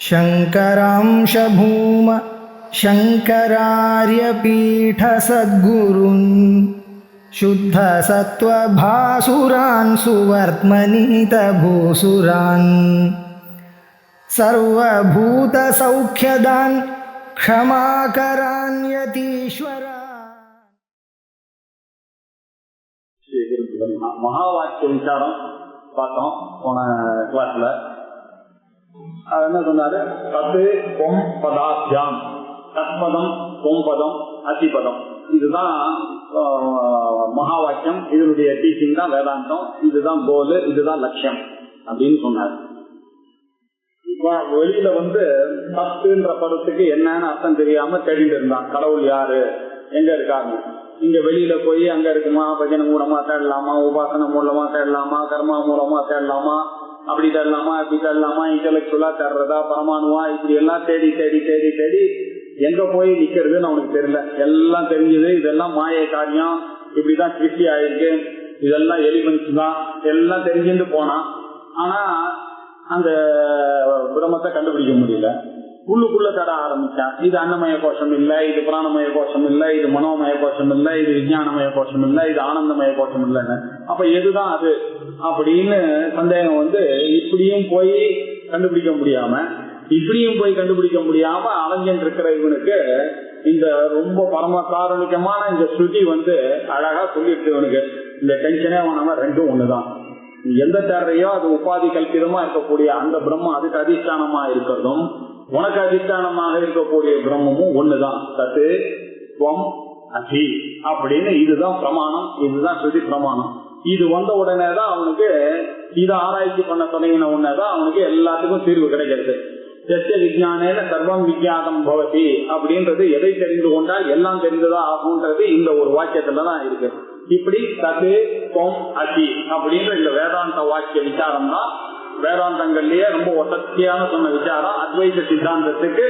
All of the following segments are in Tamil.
शङ्करांश भूम शङ्करार्यपीठसद्गुरून् शुद्धसत्त्वभासुरान् सुवर्त्मनीतभूसुरान् सर्वभूतसौख्यदान् क्षमाकरान् यतीश्वरान्. மகாவாக்கிய விசாரம் பார்த்தோம் போன கிளாஸ்ல. அது என்ன சொன்னாரு? தத்து பொம் பதாபியாம், தத்பதம் பொம்பதம் அதிபதம், இதுதான் மகா வாக்கியம். இதனுடைய டீச்சிங் தான் வேதாந்தம். இதுதான் கோல், இதுதான் லட்சியம் அப்படின்னு சொன்னார். இப்ப வெளியில தத்துன்ற பதத்துக்கு என்னன்னு அர்த்தம் தெரியாம தேடிட்டு இருந்தான். கடவுள் யாரு, எங்க இருக்காங்க, இங்க வெளியில போய் அங்க இருக்குமா, பஜனை மூலமா தேடலாமா, உபாசனை மூலமா தேடலாமா, கர்மா மூலமா தேடலாமா, அப்படி தேடலாமா, இப்படி தேடலாமா, இன்டெலக்சுவலா தேடுறதா, பரமாணுவா, இப்படி எல்லாம் தேடி தேடி தேடி தேடி எங்க போய் நிக்கிறதுன்னு அவனுக்கு தெரியல. எல்லாம் தெரிஞ்சது, இதெல்லாம் மாய காரியம், இப்படிதான் சிருஷ்டி ஆயிருக்கு, இதெல்லாம் எலிமெண்ட்ஸ் தான், எல்லாம் தெரிஞ்சுட்டு போனான். ஆனா அந்த பிரம்மத்தை கண்டுபிடிக்க முடியல. உள்ளுக்குள்ள தட ஆரம்பிச்சான். இது அன்னமய கோஷம் இல்ல, இது பிராணமய கோஷம் இல்ல, இது மனோமய கோஷம் இல்ல, இது விஞ்ஞானமய கோஷம் இல்ல, இது ஆனந்தமய கோஷம் இல்லைன்னு. அப்ப எதுதான் அது அப்படின்னு சந்தேகம் இப்படியும் போய் கண்டுபிடிக்க முடியாம, இப்படியும் போய் கண்டுபிடிக்க முடியாம அலைஞ்சிட்டு இருக்கிற இவனுக்கு இந்த ரொம்ப பரம காரணிகமான இந்த ஸ்ருதி அழகா சொல்லிட்டு இவனுக்கு இந்த டென்ஷனே வேணாம ரெண்டும் ஒண்ணுதான். எந்த தேர்றையோ அது உபாதி கல்பிதமா இருக்கக்கூடிய அந்த பிரம்மம் அதுக்கு அதிஷ்டானமா இருக்கிறதும், உனக்கு அதிஷ்டானமாக இருக்கக்கூடிய பிரம்மமும் ஒண்ணுதான். தத்து துவம் அதி அப்படின்னு இதுதான் பிரமாணம், இதுதான் ஸ்ருதி பிரமாணம். இது வந்த உடனேதான் அவனுக்கு இதை ஆராய்ச்சி பண்ண தொடங்கின உடனேதான் அவனுக்கு எல்லாத்துக்கும் தீர்வு கிடைக்கிறது. எஸ்ய விஜயானேன சர்வம் விஜயாதம் பவதி அப்படின்றது எதை தெரிந்து கொண்டால் எல்லாம் தெரிந்துதான் ஆகும்ன்றது இந்த ஒரு வாக்கியத்துலதான் இருக்கு. இப்படி தத்து துவம் அதி அப்படின்ற இந்த வேதாந்த வாக்கிய விசாரம் தான் வேதாந்தங்கள்லயே ரொம்ப ஒசத்தியான சொன்ன விசாரம். அத்வைத சித்தாந்தத்துக்கு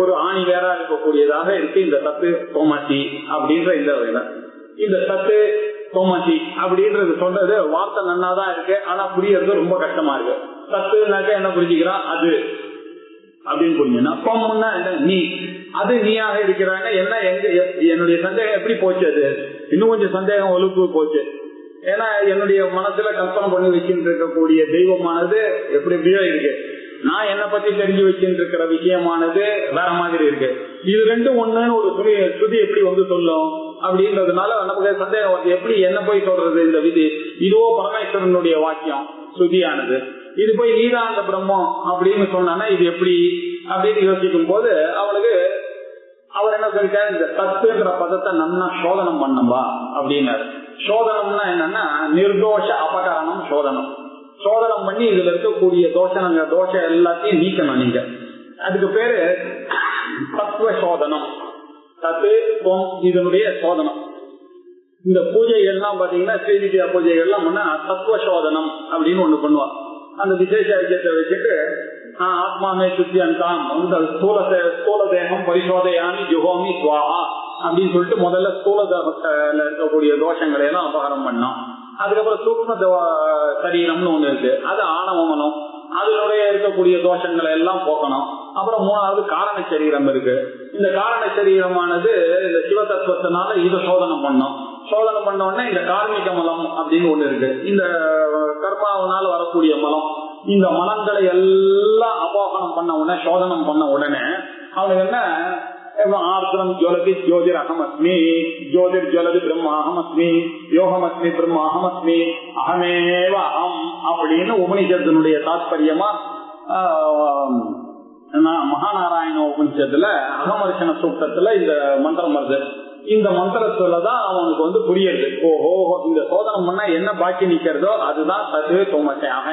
ஒரு ஆணி வேற இருக்கக்கூடியதாக இருக்கு இந்த தத்து தோமசி அப்படின்ற இந்த வேலை. இந்த தத்து தோமசி அப்படின்றது சொல்றது வார்த்தை நன்னாதான் இருக்கு, ஆனா புரியறது ரொம்ப கஷ்டமா இருக்கு. தத்துனாக்க என்ன புரிஞ்சுக்கிறான், அது அப்படின்னு புரிஞ்சுன்னா, பொம்முன்னா என்ன, நீ, அது நீயாக இருக்கிறாங்க. என்ன என்னுடைய சந்தேகம் எப்படி போச்சு, அது இன்னும் கொஞ்சம் சந்தேகம் ஒழுப்பு போச்சு. ஏன்னா என்னுடைய மனசுல கற்பனை பண்ணி வச்சுட்டு இருக்கக்கூடிய தெய்வமானது எப்படி எப்படியோ இருக்கு, நான் என்னை பத்தி தெரிஞ்சு வச்சுட்டு இருக்கிற விஷயமானது வேற மாதிரி இருக்கு. இது ரெண்டும் ஒண்ணுன்னு ஒரு ஸ்ருதி எப்படி சொல்லும் அப்படின்றதுனால நமக்கு சந்தேகம் எப்படி என்ன போய் சொல்றது இந்த விதி. இதுவோ பரமேஸ்வரனுடைய வாக்கியம் ஸ்ருதியானது, இது போய் நீதான் அந்த பிரம்மம் அப்படின்னு சொன்னா இது எப்படி அப்படின்னு யோசிக்கும் போது அவனுக்கு அவர் என்ன சொல்லிட்டாரு, இந்த தத்துன்ற பதத்தை நல்லா சோதனம் பண்ணம்பா அப்படின்னாரு. சோதனம்னா என்னன்னா நிர்தோஷ அபகரணம் சோதனம். சோதனம் பண்ணி இதுல இருக்கக்கூடிய தோஷம் எல்லாத்தையும் நீக்கணும் நீங்க. அதுக்கு பேரு தத்துவ சோதனம். தத்து இதனுடைய சோதனம். இந்த பூஜைகள்லாம் பாத்தீங்கன்னா ஸ்ரீவித்யா பூஜைகள்லாம் பண்ணா தத்துவ சோதனம் அப்படின்னு ஒண்ணு பண்ணுவா. அந்த விசேஷ ஐக்கியத்தை வச்சுட்டு ஆத்மாமே சுத்தியந்தாம் ஸ்தூல தேகம் பரிசோதையாமி ஜுகோமி சுவாஹா அப்படின்னு சொல்லிட்டு முதல்ல ஸ்தூல தேகத்துல இருக்கக்கூடிய தோஷங்களை எல்லாம் அபகாரம் பண்ணோம். அதுக்கப்புறம் சூக்ம சரீரம்னு ஒண்ணு இருக்கு, அது ஆணவமனம், அதனுடைய இருக்கக்கூடிய தோஷங்களை எல்லாம் போக்கணும். அப்புறம் மூணாவது காரண சரீரம் இருக்கு. இந்த காரண சரீரமானது இந்த சிவ தத்துவத்தினால இதை சோதனம் பண்ணோம். சோதனை பண்ண உடனே இந்த கார்மிக மலம் அப்படின்னு ஒண்ணு இருக்கு, இந்த கர்மாவனால வரக்கூடிய மலம். இந்த மலங்களை எல்லாம் அபோகனம் பண்ண உடனே, சோதனம் பண்ண உடனே அவனுக்கு என்ன, ஆர்திரம் ஜுவலதி ஜோதிர் அகமஸ்மி, ஜோதிர் ஜுவலதி பிரம்ம அகமஸ்மி, யோகமஸ்மி பிரம்ம அகமஸ்மி, அகமேவ அகம் அப்படின்னு உபனிஷத்தினுடைய தாத்பரியமா மகாநாராயண உபனிஷத்துல அகமர்ஷன சூக்தத்துல இந்த மந்திரம் வருது. இந்த மந்திரத்துலதான் அவனுக்கு புரியுது, ஓஹோ இந்த சோதனம் பண்ணா என்ன பாக்கி நிக்கிறதோ அதுதான் தத்து தோமசையாக.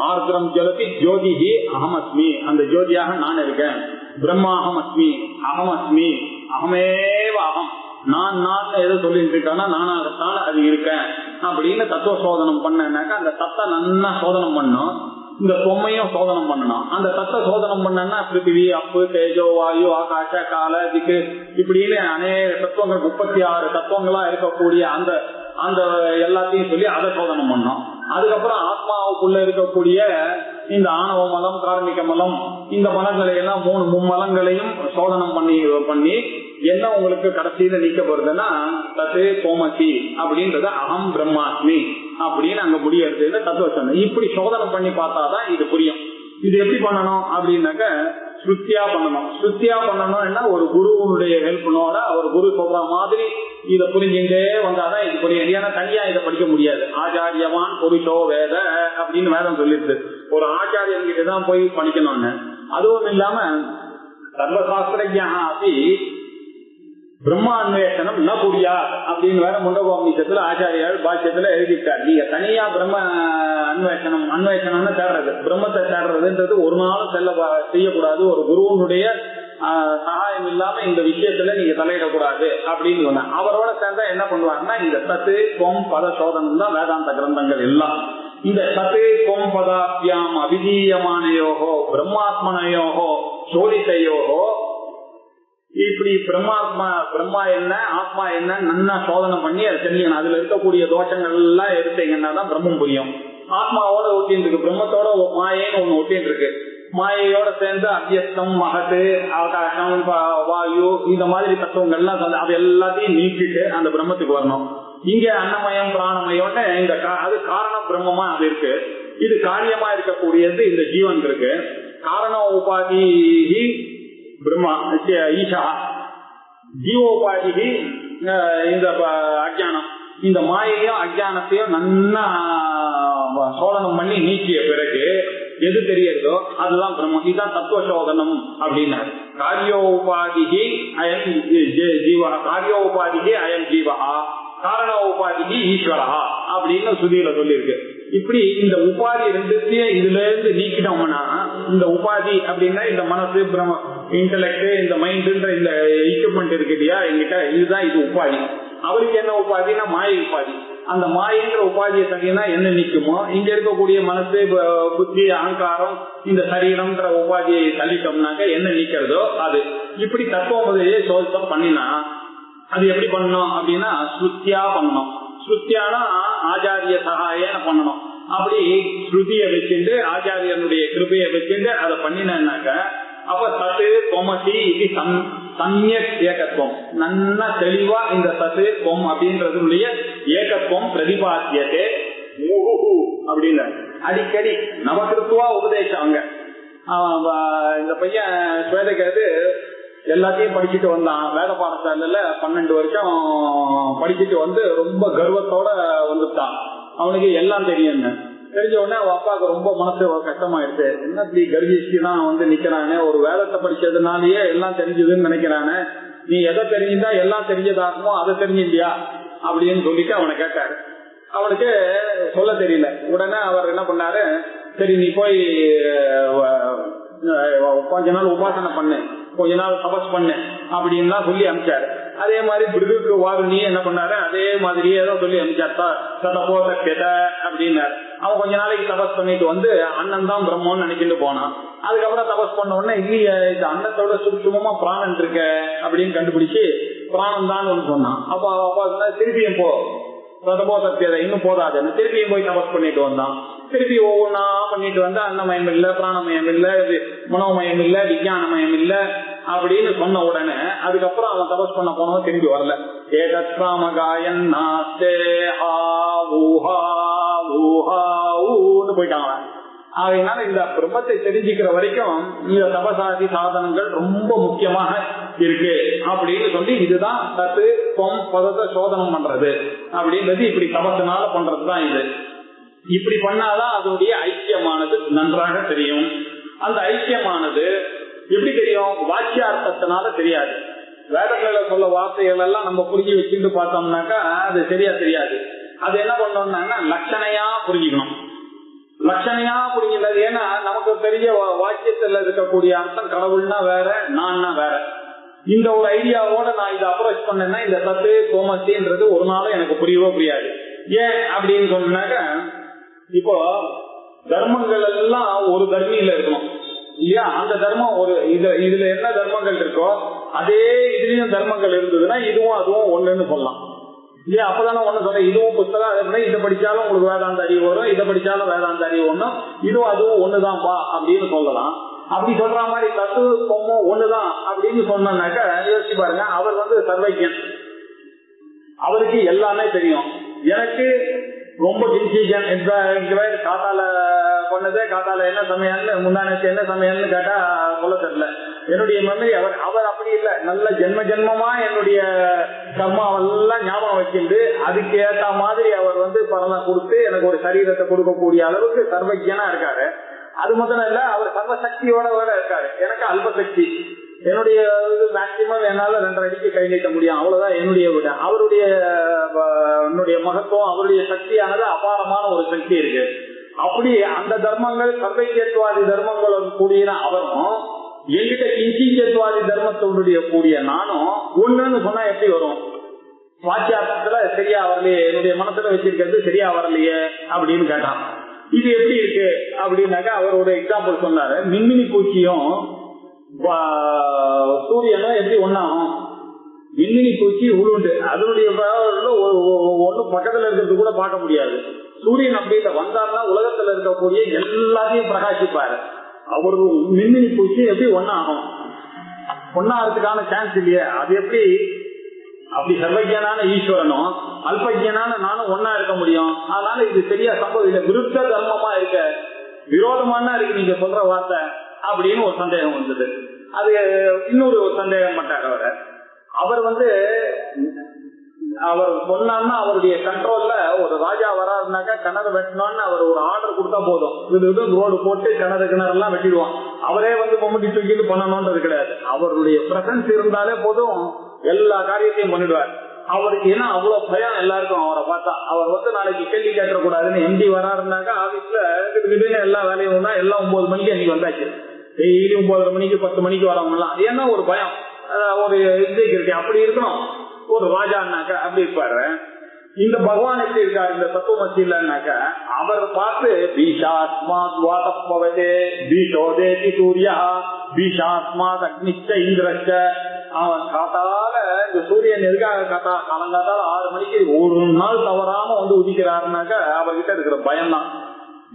ஆர்திரம் ஜலதி ஜோதிஹி அகமஸ்மி, அந்த ஜோதியாக நான் இருக்கேன். பிரம்மாஹமஸ்மி அகமஸ்மி அகமேவ அகம், நான் எது சொல்லிட்டு இருக்கானா நானாகத்தான் அது இருக்கேன் அப்படின்னு தத்துவ சோதனம் பண்ணாக்கா அந்த தத்தை நல்லா சோதனம் பண்ணும். இந்த பொம்மையும் சோதனம் பண்ணணும். அந்த தத்தை சோதனம் பண்ணா பிருத்திவி, அப்பு, தேஜோ, வாயு, ஆகாஷ, கால, திக்கு இப்படின்னு அநேக தத்துவங்கள் 36 தத்துவங்களா இருக்கக்கூடிய அந்த அந்த எல்லாத்தையும் சொல்லி அதை சோதனம் பண்ணோம். அதுக்கப்புறம் ஆத்மாவுக்குள்ள இருக்கக்கூடிய இந்த ஆணவ மலம், கார்மிக மலம், இந்த மலங்களை எல்லாம் 3 மும்மலங்களையும் சோதனம் பண்ணி என்ன உங்களுக்கு கடைசியில நீக்கப்படுதுன்னா தத்து கோமசி அப்படின்றத அகம் பிரம்மாஸ்மி அப்படின்னு அங்க முடியறது தத்துவம். இப்படி சோதனை பண்ணி பார்த்தாதான் இது புரியும். இது எப்படி பண்ணணும் அப்படின்னாக்க ஸ்ருத்தியா பண்ணணும். ஸ்ருத்தியா பண்ணணும்னா ஒரு குருவுடைய ஹெல்ப்னோட ஒரு குரு சொல்ற மாதிரி இதை புரிஞ்சுட்டே வந்தாதான் இது புரியும். ஏன்னா தனியா இதை படிக்க முடியாது. ஆச்சாரியவான் புருஷோ வேத அப்படின்னு வேதம் சொல்லிடுது. ஒரு ஆச்சாரியன் கிட்ட தான் போய் படிக்கணும்னு. அதுவும் இல்லாம சர்வசாஸ்திரஜா அப்படி பிரம்மா அன்வேஷனம் ந புரியா அப்படின்னு வேற முண்டகோபனிஷத்துல ஆச்சாரியால் பாஷ்யத்துல எழுதிட்டார். நீங்க தனியா பிரம்ம அன்வேஷனம்னு தேடுறது, பிரம்மத்தை தேடுறதுன்றது ஒரு நாளும் செய்யக்கூடாது. ஒரு குருவனுடைய சகாயம் இல்லாம இந்த விஷயத்துல நீங்க தலையிடக்கூடாது அப்படின்னு சொன்ன. அவரோட சேர்ந்தா என்ன பண்ணுவாங்கன்னா இந்த சத்து பொம் பத சோதனம் தான் வேதாந்த கிரந்தங்கள் எல்லாம். இந்த சத்து பொம் பதாபியாம் அபிதீயமானயோகோ பிரம்மாத்மனையோகோ சோதித்தையோகோ இப்படி பிரம்மா என்ன ஆத்மா என்ன நல்லா சோதனை பண்ணி அதை தெரிஞ்சுக்கணும். அதுல இருக்கக்கூடிய தோஷங்கள் எல்லாம் எடுத்தீங்கன்னா தான் பிரம்மம் புரியும். ஆத்மாவோட ஒட்டின்னு இருக்கு, பிரம்மத்தோட மாயேன்னு ஒண்ணு ஒட்டின்னு இருக்கு. மாயையோட சேர்ந்து அத்தியஸ்தம், மகத்து, ஆகாசம், வாயு இந்த மாதிரி தத்துவங்கள்லாம் அது எல்லாத்தையும் நீக்கிட்டு அந்த பிரம்மத்துக்கு வரணும். இங்க அன்னமயம் பிராணமயம்னு இந்த அது காரண பிரம்மமா அது இருக்கு. இது காரியமா இருக்கக்கூடியது இந்த ஜீவன் இருக்கு. காரண உபாதி பிரம்மா ஈஷா, ஜீவோபாதி இந்த அஜானம். இந்த மாயையும் அஜானத்தையும் நன்னா சோதனம் பண்ணி நீக்கிய பிறகு எது தெரியறதோ அதுதான் பிரம்மம். இதுதான் தத்துவ சோதனம் அப்படின்னா. காரியோபாதிகி அயம் ஜீவா, காரியோபாதிகி அயம் ஜீவா, காரண உபாதிக்கு ஈஸ்வரா அப்படின்னு சுதியில சொல்லியிருக்கு. இப்படி இந்த உபாதி ரெண்டுத்தையும் இதுல இருந்து நீக்கிட்டோம்னா இந்த உபாதி அப்படின்னா இந்த மனசு, பிரம்ம, இன்டலெக்ட், இந்த மைண்ட்ன்ற இந்த எக்யூப்மெண்ட் இருக்கு இல்லையா எங்கிட்ட, இதுதான் இது உபாதி. அவருக்கு என்ன உபாதினா மாயை உபாதி. அந்த மாயங்கிற உபாதியை தனியா என்ன நிக்குமோ இங்க இருக்கக்கூடிய மனசு, புத்தி, அகங்காரம், இந்த சரீரம்ன்ற உபாதியை தள்ளிட்டோம்னாக்க என்ன நிக்கிறதோ அது. இப்படி தத்துவமதையே சோதனை பண்ணினா அது எப்படி பண்ணணும் அப்படின்னா ஸ்ருத்தியா பண்ணணும். ஸ்ருத்தியானா ஆச்சாரிய சகாயன பண்ணணும். அப்படி ஸ்ருதிய வச்சுட்டு ஆச்சாரியனுடைய கிருபையை வச்சுட்டு அதை பண்ணினாக்க அப்ப சத்து பொமசி இது சமயக் ஏகத்துவம் நல்லா தெளிவா இந்த சத்து பொம் அப்படின்றதுடைய ஏகத்துவம் பிரதிபாத்தியதே முகு அப்படின்னு அடிக்கடி நவகிருத்துவா உபதேசம். அங்க இந்த பையன் ஸ்வேதகேது எல்லாத்தையும் படிச்சுட்டு வந்தான். வேத பாடசாலையில 12 வருஷம் படிச்சுட்டு வந்து ரொம்ப கர்வத்தோட வந்துட்டான். அவனுக்கு எல்லாம் தெரியும். தெரிஞ்ச உடனே அவன் அப்பாவுக்கு ரொம்ப மனசு கஷ்டமாயிடுச்சு. என்ன இப்படி கர்விச்சுதான் வந்து நிக்கிறானே, ஒரு வேதத்தை படிச்சதுனாலயே எல்லாம் தெரிஞ்சதுன்னு நினைக்கிறானே, நீ எதை தெரிஞ்சுதா எல்லாம் தெரிஞ்சதாகுமோ அதை தெரிஞ்சிட்டியா அப்படின்னு சொல்லிட்டு அவனை கேட்டாரு. அவனுக்கு சொல்ல தெரியல. உடனே அவர் என்ன பண்ணாரு, சரி நீ போய் கொஞ்ச நாள் உபாசனை பண்ணு, கொஞ்ச நாள் தபஸ் பண்ணு அப்படின்னு சொல்லி அனுப்பிச்சாரு. அதே மாதிரி பிருகுக்கு வாருணி என்ன பண்ணாரு, அதே மாதிரியே ஏதோ சொல்லி அனுப்பிச்சாத்தா சதபோத அப்படின்னாரு. அவன் கொஞ்ச நாளைக்கு தபஸ் பண்ணிட்டு வந்து அண்ணன் தான் பிரம்மன்னு நினைச்சிட்டு போனான். அதுக்கப்புறம் தபஸ் பண்ண உடனே இல்லையே இது அன்னத்தோட சுத்தமா பிராணன் இருக்க அப்படின்னு கண்டுபிடிச்சு பிராணம் தான் சொன்னான். அப்ப அப்பா திருப்பியும் போ சதபோதத்தை இன்னும் போதாது, திருப்பியும் போய் தபஸ் பண்ணிட்டு வந்தான். திருப்பி ஒவ்வொன்னா பண்ணிட்டு வந்து அன்னமயம் இல்ல, பிராணமயம் இல்ல, மனோமயம் இல்ல, விஞ்ஞானமயம் இல்ல அப்படின்னு சொன்ன உடனே அதுக்கப்புறம் அவன் தபஸ் பண்ண போனவன் திரும்பி வரல. போயிட்டாங்க. அதனால இந்த பிரம்மத்தை தெரிஞ்சுக்கிற வரைக்கும் இந்த தபசாதி சாதனங்கள் ரொம்ப முக்கியமாக இருக்கு அப்படின்னு சொல்லி இதுதான் சத்து பொம் பதத்தை சோதனம் பண்றது அப்படின்றது. இப்படி தபசனால பண்றதுதான் இது. இப்படி பண்ணாதான் அதனுடைய ஐக்கியமானது நன்றாக தெரியும். அந்த ஐக்கியமானது எப்படி தெரியும்? வாக்கியார்த்தத்தினால தெரியாது. வேதங்கள சொல்ல வார்த்தைகள் எல்லாம் நம்ம புரிஞ்சு வச்சுட்டு பார்த்தோம்னாக்கா அது சரியா தெரியாது. அது என்ன பண்ணோம்னா லட்சணையா புரிஞ்சுக்கணும். லட்சணையா புரிஞ்சுக்கிறது. ஏன்னா நமக்கு பெரிய வாக்கியத்துல இருக்கக்கூடிய அர்த்தம் கடவுள்னா வேற, நான்னா வேற. இந்த ஒரு ஐடியாவோட நான் இதை அப்ரோச் பண்ணேன்னா இந்த சத்து கோமத்தின்றது ஒரு நாளும் எனக்கு புரியவோ புரியாது. ஏன் அப்படின்னு சொன்னாக்க இப்போ தர்மங்கள் எல்லாம் ஒரு தர்மியில இருக்கணும் இல்லையா? அந்த தர்மம் ஒரு இதுல என்ன தர்மங்கள் இருக்கோ அதே இதுலயும் தர்மங்கள் இருந்ததுன்னா இதுவும் அதுவும் ஒண்ணுன்னு சொல்லலாம். இல்லையா? அப்பதானே ஒண்ணு சொல்றேன், இதுவும் புத்தகம், இதை படிச்சாலும் உங்களுக்கு வேதாந்த அறிவு வரும், இதை படிச்சாலும் வேதாந்த அறிவு ஒண்ணும், இதுவும் அதுவும் ஒண்ணுதான்ப்பா அப்படின்னு சொல்லலாம். அப்படி சொல்ற மாதிரி தத்துவமும் ஒண்ணுதான் அப்படின்னு சொன்னாக்க யோசிச்சு பாருங்க. அவர் வந்து சர்வைக்கியன், அவருக்கு எல்லாமே தெரியும். எனக்கு ரொம்ப கன்ஃபியூஷன். காத்தால பண்ணதே காத்தால என்ன சமையல்னு, முந்தானத்து என்ன சமையல்னு கேட்டா சொல்ல தெரியல. என்னுடைய மெமரி அவர் அப்படி இல்லை. நல்ல ஜென்மமா என்னுடைய கர்மாவெல்லாம் ஞாபகம் வச்சுட்டு அதுக்கு ஏற்ற மாதிரி அவர் வந்து பலனை கொடுத்து எனக்கு ஒரு சரீரத்தை கொடுக்கக்கூடிய அளவுக்கு சர்வஜனா இருக்காரு. அது மட்டும் இல்ல, அவர் சர்வசக்தியோட இருக்காரு. எனக்கு அல்பசக்தி. என்னுடைய மேக்சிமம் என்னால 2.5 அடிக்கு கை நீட்ட முடியும், அவ்வளவுதான் என்னுடைய விட. அவருடைய மகத்துவம், அவருடைய சக்தியானது அபாரமான ஒரு சக்தி இருக்கு. அப்படி அந்த தர்மங்கள் சர்வைக்கியத்வாதி தர்மங்களும் கூடிய அவரும் என்கிட்ட கிஞ்சித்வாதி தர்மத்தோடைய கூடிய நானும் ஒண்ணுன்னு சொன்னா எப்படி வரும்? வாக்கியார்த்தத்துல சரியா வரலையே, என்னுடைய மனசுல வச்சிருக்கிறது சரியா வரலையே அப்படின்னு கேட்டான். இது எப்படி இருக்கு அப்படின்னாக்கா அவர் ஒரு எக்ஸாம்பிள் சொன்னாரு. மின்மினி பூச்சியும் சூரியனும் எப்படி ஒன்னாகும்? மின்மினி பூச்சி உருண்டு, அதனுடைய ஒண்ணு பக்கத்துல இருக்கிறது கூட பார்க்க முடியாது. சூரியன் அப்படி வந்தாருன்னா உலகத்துல இருக்கக்கூடிய எல்லாத்தையும் பிரகாசிப்பாரு. அவர் மின்மினி பூச்சி எப்படி ஒன்னாகும்? ஒன்னாகிறதுக்கான சான்ஸ் இல்லையே. அது எப்படி? அப்படி சர்வஜனான ஈஸ்வரனும் அல்பஜனான நானும் ஒன்னா இருக்க முடியும்? அதனால இது சரியா சம்பவம் இல்லை, விருத்த தர்மமா இருக்க, விரோதமான இருக்கு நீங்க சொல்ற வார்த்தை அப்படின்னு ஒரு சந்தேகம் வந்தது. அது இன்னொரு ஒரு சந்தேகம் பட்டார் அவர் வந்து அவர் சொன்னார்னா அவருடைய கண்ட்ரோல்ல ஒரு ராஜா வராருனாக்கா கிணறு வெட்டணும்னு அவர் ஒரு ஆர்டர் கொடுத்தா போதும், இது ரோடு போட்டு கிணறெல்லாம் வெட்டிடுவான். அவரே வந்து மம்முட்டி தூக்கிட்டு பண்ணணும்ன்றது கிடையாது. அவருடைய பிரசன்ஸ் இருந்தாலே போதும், எல்லா காரியத்தையும் பண்ணிடுவார். அவருக்கு ஏன்னா அவ்வளவு பயம் எல்லாருக்கும் அவரை பார்த்தா. அவர் வந்து நாளைக்கு கேள்வி கேட்கக்கூடாதுன்னு எம்டி வராருனாக்கா ஆபீஸ்ல எல்லா வேலையும் எல்லாம் 9 மணிக்கு அன்னைக்கு வந்தாச்சு. டெய்லி 9:30 மணிக்கு 10 மணிக்கு வரவங்கலாம். ஏன்னா ஒரு பயம், ஒரு இருக்கு. அப்படி இருக்கணும் ஒரு ராஜான்னாக்கா. அப்படி இருப்பாரு. இந்த பகவான் எப்படி இருக்காரு இந்த தத்துவமசியிலனாக்கா, அவர் பார்த்து பீஷாத்மாத் வாதப்பவதே பீஷோதேதி சூர்யா பீஷாத்மாத் அக்னிச்ச இந்திரச்ச. அவன் காத்தால இந்த சூரியன் எதுக்காக காலங்காத்தால 6 மணிக்கு ஒரு நாள் தவறாம வந்து உதிக்கிறாருனாக்கா அவர்கிட்ட இருக்கிற பயம் தான்.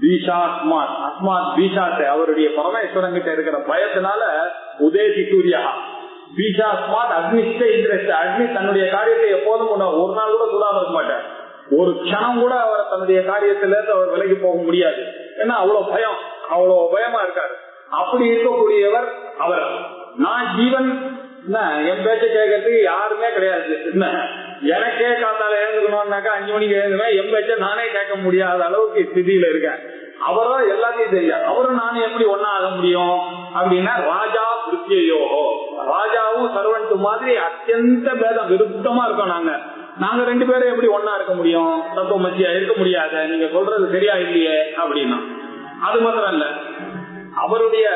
பீஷாத்மாத் அஸ்மாத் பீஷாத் அவருடைய பரமேஸ்வரன் கிட்ட இருக்கிற பயத்தினால உதேசி சூர்யா பீஷாத்மாத் அக்னிச்ச இந்திரச்ச. அக்னி தன்னுடைய காரியத்தை எப்போதும் ஒரு நாள் கூட சுடாம இருக்க மாட்டார். ஒரு க்ஷணம் கூட அவர் தன்னுடைய காரியத்தில இருந்து அவர் விலகி போக முடியாது. ஏன்னா அவ்வளவு பயம், அவ்வளவு பயமா இருக்காரு. அப்படி இருக்கக்கூடியவர் அவர். நான் ஜீவன், என் பேச்ச கேட்கறதுக்கு யாருமே கிடையாது. எனக்கே காத்தால எழுந்துக்கணும்னாக்கா 5 மணிக்கு எழுந்துவேன். என் பேச்ச நானே கேட்க முடியாத அளவுக்கு ஸ்திதியில இருக்கேன். அவரும் எல்லாத்தையும் தெரியும். அவரும் நானும் எப்படி ஒன்னா ஆக முடியும் அப்படின்னா, ராஜா பிருத்தியோ, ராஜாவும் சர்வன்ட் மாதிரி அத்தியந்த பேதம் விருத்தமா இருக்கோம். நாங்க 2 பேரும் எப்படி ஒன்னா இருக்க முடியும்? தத்துவமசியா இருக்க முடியாத. நீங்க சொல்றது சரியா இல்லையே அப்படின்னா. அது மாத்திரம் இல்ல, அவருடைய